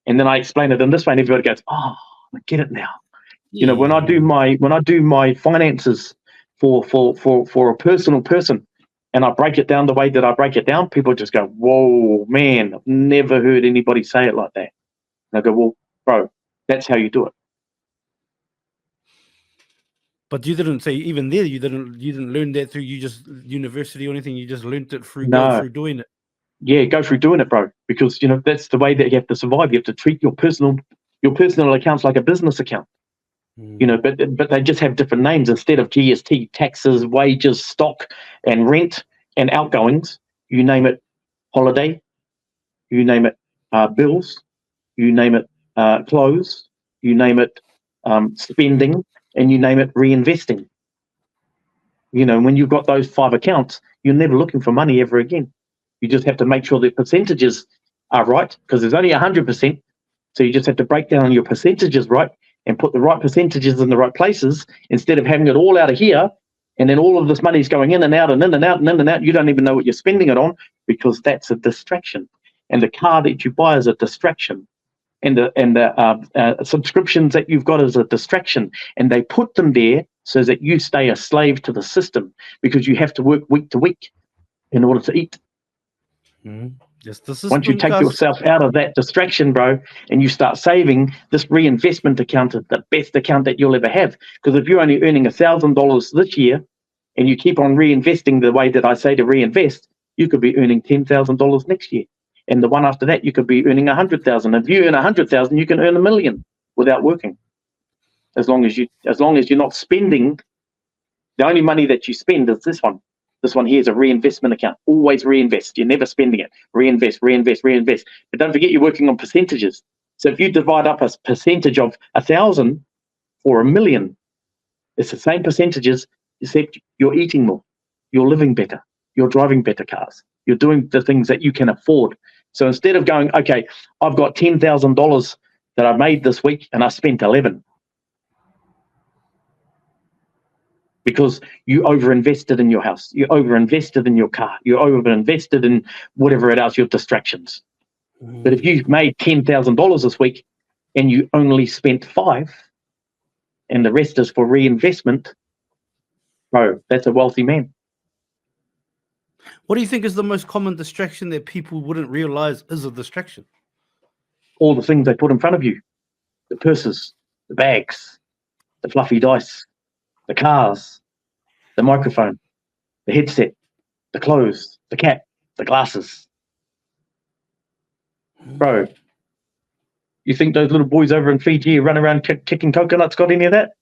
And then I explain it in this way, and everybody goes, oh, I get it now. When I do my finances for a personal person, and I break it down the way that I break it down, people just go, whoa, man, I've never heard anybody say it like that. And I go, well, bro, that's how you do it. But you didn't say, even there, you didn't learn that through university or anything. You just learned it through doing it. Yeah, go through doing it, bro. Because that's the way that you have to survive. You have to treat your personal accounts like a business account. But they just have different names. Instead of GST, taxes, wages, stock, and rent, and outgoings, you name it holiday, you name it bills, you name it clothes, you name it spending, and you name it reinvesting. When you've got those 5 accounts, you're never looking for money ever again. You just have to make sure the percentages are right, because there's only 100%. So you just have to break down your percentages right and put the right percentages in the right places, instead of having it all out of here, and then all of this money is going in and out and in and out and in and out. You don't even know what you're spending it on, because that's a distraction. And the car that you buy is a distraction. And the subscriptions that you've got is a distraction. And they put them there so that you stay a slave to the system, because you have to work week to week in order to eat. Once you take yourself out of that distraction, bro, and you start saving, this reinvestment account is the best account that you'll ever have. Because if you're only earning $1,000 this year and you keep on reinvesting the way that I say to reinvest, you could be earning $10,000 next year. And the one after that, you could be earning 100,000. If you earn 100,000, you can earn $1 million without working. As long as you're not spending, the only money that you spend is this one. This one here is a reinvestment account. Always reinvest. You're never spending it. Reinvest, reinvest, reinvest. But don't forget, you're working on percentages. So if you divide up a percentage of 1,000 or 1 million, it's the same percentages, except you're eating more, you're living better, you're driving better cars, You're doing the things that you can afford. So instead of going, okay, I've got $10,000 that I made this week and I spent 11 because you over-invested in your house, you over-invested in your car, you over-invested in whatever it else, your distractions. But if you've made $10,000 this week and you only spent 5 and the rest is for reinvestment, bro, that's a wealthy man. What do you think is the most common distraction that people wouldn't realize is a distraction? All the things they put in front of you, the purses, the bags, the fluffy dice, the cars, the microphone, the headset, the clothes, the cap, the glasses. Bro, you think those little boys over in Fiji who run around kicking coconuts got any of that?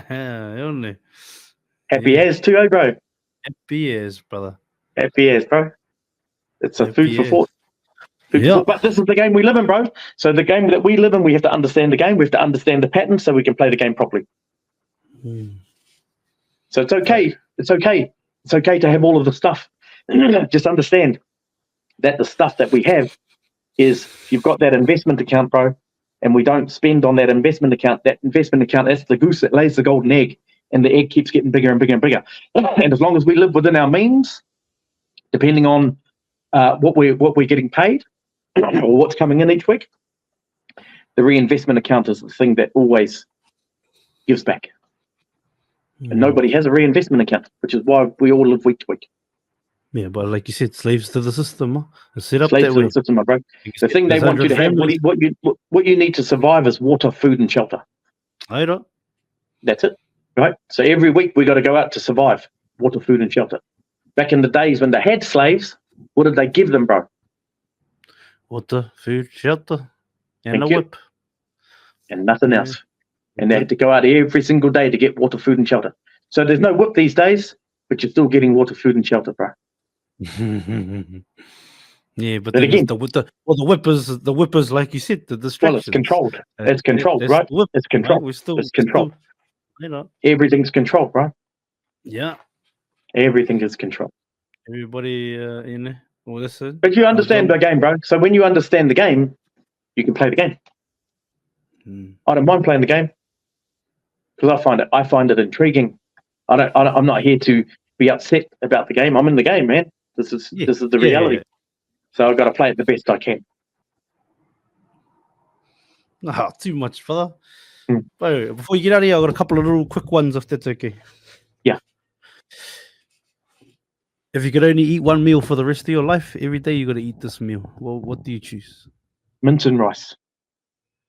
Only. Happy as too, eh, bro? Happy as, brother. Happy as, bro. It's a food for thought. But this is the game we live in, bro. So the game that we live in, we have to understand the game. We have to understand the pattern so we can play the game properly. So it's okay. It's okay. It's okay to have all of the stuff. Just understand that the stuff that we have is, you've got that investment account, bro, and we don't spend on that investment account. That investment account, that's the goose that lays the golden egg, and the egg keeps getting bigger and bigger and bigger. And as long as we live within our means, depending on what we're getting paid or what's coming in each week, the reinvestment account is the thing that always gives back. And nobody has a reinvestment account, which is why we all live week to week. Yeah, but like you said, slaves to the system. Huh? It's set up slaves that to way. the system, my bro. The thing they want you to have, what you need to survive is water, food, and shelter. I don't. That's it, right? So every week we got to go out to survive. Water, food, and shelter. Back in the days when they had slaves, what did they give them, bro? Water, food, shelter, and a whip. And nothing else. And they had to go out every single day to get water, food, and shelter. So there's no whip these days, but you're still getting water, food, and shelter, bro. Yeah, but then again, the whip is like you said, the distraction. Well, it's controlled. It's controlled, right? It's controlled. Right? It's controlled. You know, everything's controlled, right? Yeah, everything is controlled. Everybody, well, listen. But you understand the game, bro. So when you understand the game, you can play the game. I don't mind playing the game because I find it intriguing. I'm not here to be upset about the game. I'm in the game, man. This is the reality. Yeah. So I've got to play it the best I can. Oh, too much, fella. Bro, before you get out of here, I've got a couple of little quick ones, if that's okay. Yeah. If you could only eat one meal for the rest of your life, every day you got to eat this meal. Well, what do you choose? Mince and rice.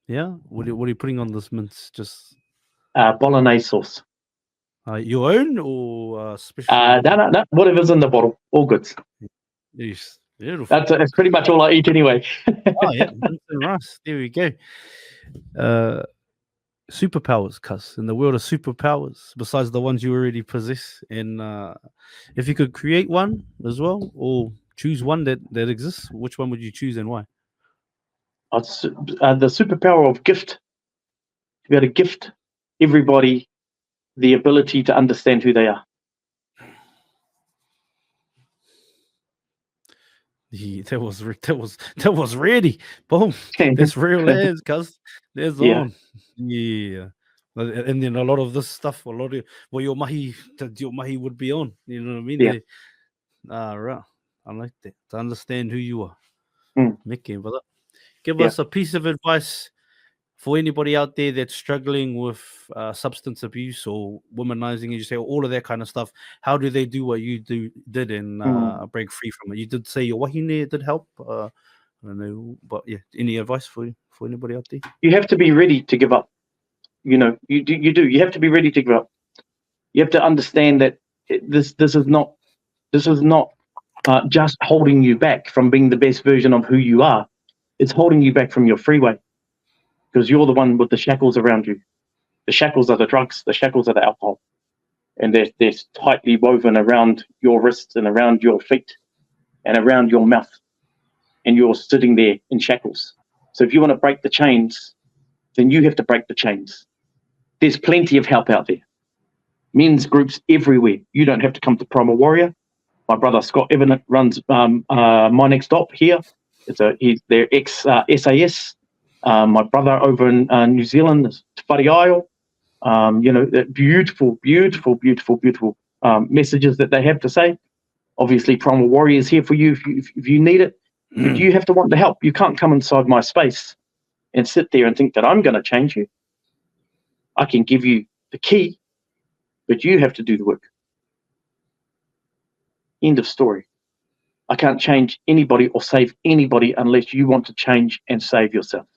Yeah? What are you putting on this mince? Just bolognese sauce. Your own or special? No. Whatever's in the bottle. All goods. Yes. Beautiful. That's pretty much all I eat anyway. Oh, yeah. Mince and rice. There we go. Superpowers, cuz. In the world of superpowers, besides the ones you already possess. And if you could create one as well, or choose one that exists, which one would you choose and why? The superpower of gift. You got to gift everybody the ability to understand who they are. Yeah, that was ready. Boom. That's real as, cuz. There's on. Yeah. And then a lot of this stuff, your mahi would be on. You know what I mean? Yeah. Right. I like that. To understand who you are. Mickey, brother. Give us a piece of advice for anybody out there that's struggling with substance abuse or womanizing, as you say, all of that kind of stuff. How do they do what you did and break free from it? You did say your wahine did help. I don't know, but yeah, any advice for anybody out there? You have to be ready to give up. You know, you do. You have to be ready to give up. You have to understand that this is not just holding you back from being the best version of who you are. It's holding you back from your freeway. Because you're the one with the shackles around you. The shackles are the drugs. The shackles are the alcohol. And they're tightly woven around your wrists and around your feet and around your mouth. And you're sitting there in shackles. So if you want to break the chains, then you have to break the chains. There's plenty of help out there. Men's groups everywhere. You don't have to come to Primal Warrior. My brother Scott Evan runs My Next Stop here. He's their ex SAS. My brother over in New Zealand is Whare Isle. Beautiful messages that they have to say. Obviously, Primal Warrior is here for you if you need it. But you have to want the help. You can't come inside my space and sit there and think that I'm going to change you. I can give you the key, but you have to do the work. End of story. I can't change anybody or save anybody unless you want to change and save yourself.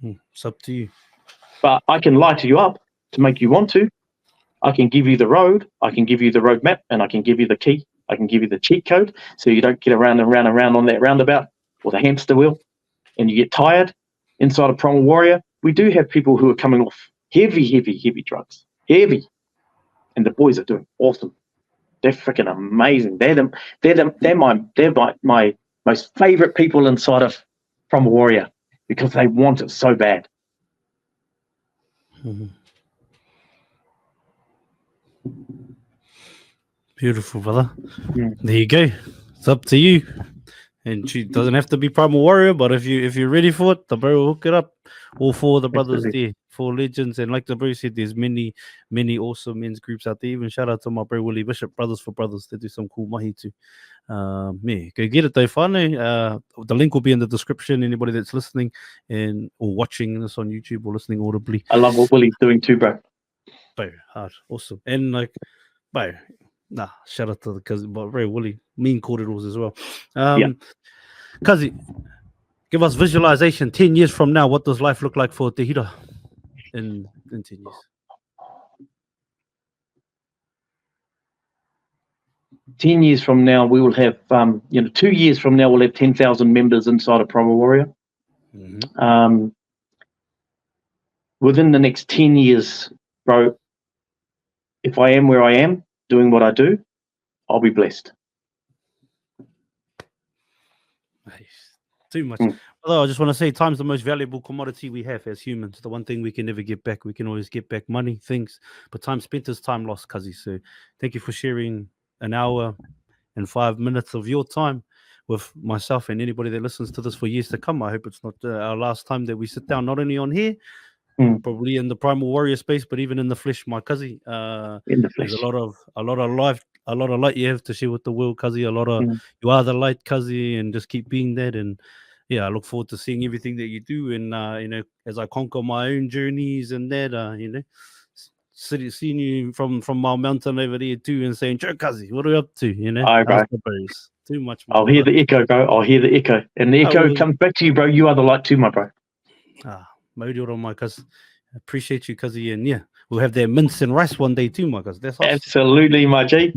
It's up to you. But I can light you up to make you want to. I can give you the road. I can give you the roadmap, and I can give you the key. I can give you the cheat code so you don't get around and round and round on that roundabout or the hamster wheel and you get tired. Inside of Primal Warrior, we do have people who are coming off heavy drugs. Heavy. And the boys are doing awesome. They're freaking amazing. They're my most favorite people inside of Primal Warrior because they want it so bad. Mm-hmm. Beautiful, brother. There you go. It's up to you. And she doesn't have to be Primal Warrior, but if you're ready for it, the bro will hook it up. All four of the brothers there, 4 legends, and like the bro said, there's many awesome men's groups out there. Even shout out to my bro Willie Bishop, Brothers for Brothers. They do some cool mahi too. Go get it though, whānau. The link will be in the description. Anybody that's listening or watching this on YouTube or listening audibly. I love what Willie's doing too, bro. Bro, hard, awesome, and like, bro. Shout out to the cousin, but very Willie, mean corridors as well. Kazi, give us visualization 10 years from now. What does life look like for Te Hira in 10 years? 10 years from now, we will have, 2 years from now, we'll have 10,000 members inside of Primal Warrior. Mm-hmm. Within the next 10 years, bro, if I am where I am, doing what I do, I'll be blessed. Too much. Although I just want to say, time's the most valuable commodity we have as humans. The one thing we can never get back. We can always get back money, things, but time spent is time lost, Kazi. So thank you for sharing an hour and 5 minutes of your time with myself and anybody that listens to this for years to come. I hope it's not our last time that we sit down, not only on here, probably in the Primal Warrior space, but even in the flesh, my Kazi. In the flesh. There's a lot of light you have to share with the world, Kazi. You are the light, Kazi, and just keep being that. And I look forward to seeing everything that you do. And as I conquer my own journeys and that, seeing you from my mountain over there too, and saying, "Joe, Kazi, what are you up to?" Aye, bro. Too much. I'll hear the echo, bro. I'll hear the echo, and the echo comes back to you, bro. You are the light too, my bro. Mauri my cuz. Appreciate you, Kazi, and we'll have that mince and rice one day too, my cuz. That's awesome. Absolutely, my G.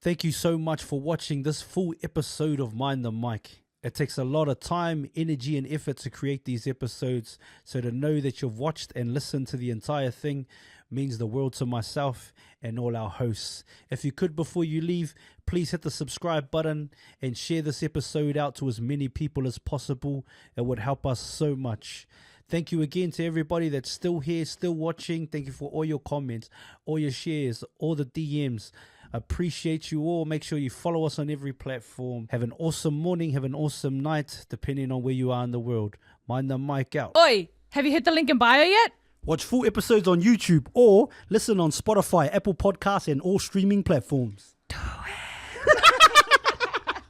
Thank you so much for watching this full episode of Mind the Mic. It takes a lot of time, energy, and effort to create these episodes. So to know that you've watched and listened to the entire thing means the world to myself and all our hosts. If you could, before you leave, please hit the subscribe button and share this episode out to as many people as possible. It would help us so much. Thank you again to everybody that's still here, still watching. Thank you for all your comments, all your shares, all the DMs. Appreciate you all. Make sure you follow us on every platform. Have an awesome morning. Have an awesome night, depending on where you are in the world. Mind the mic out. Oi, have you hit the link in bio yet? Watch full episodes on YouTube or listen on Spotify, Apple Podcasts, and all streaming platforms.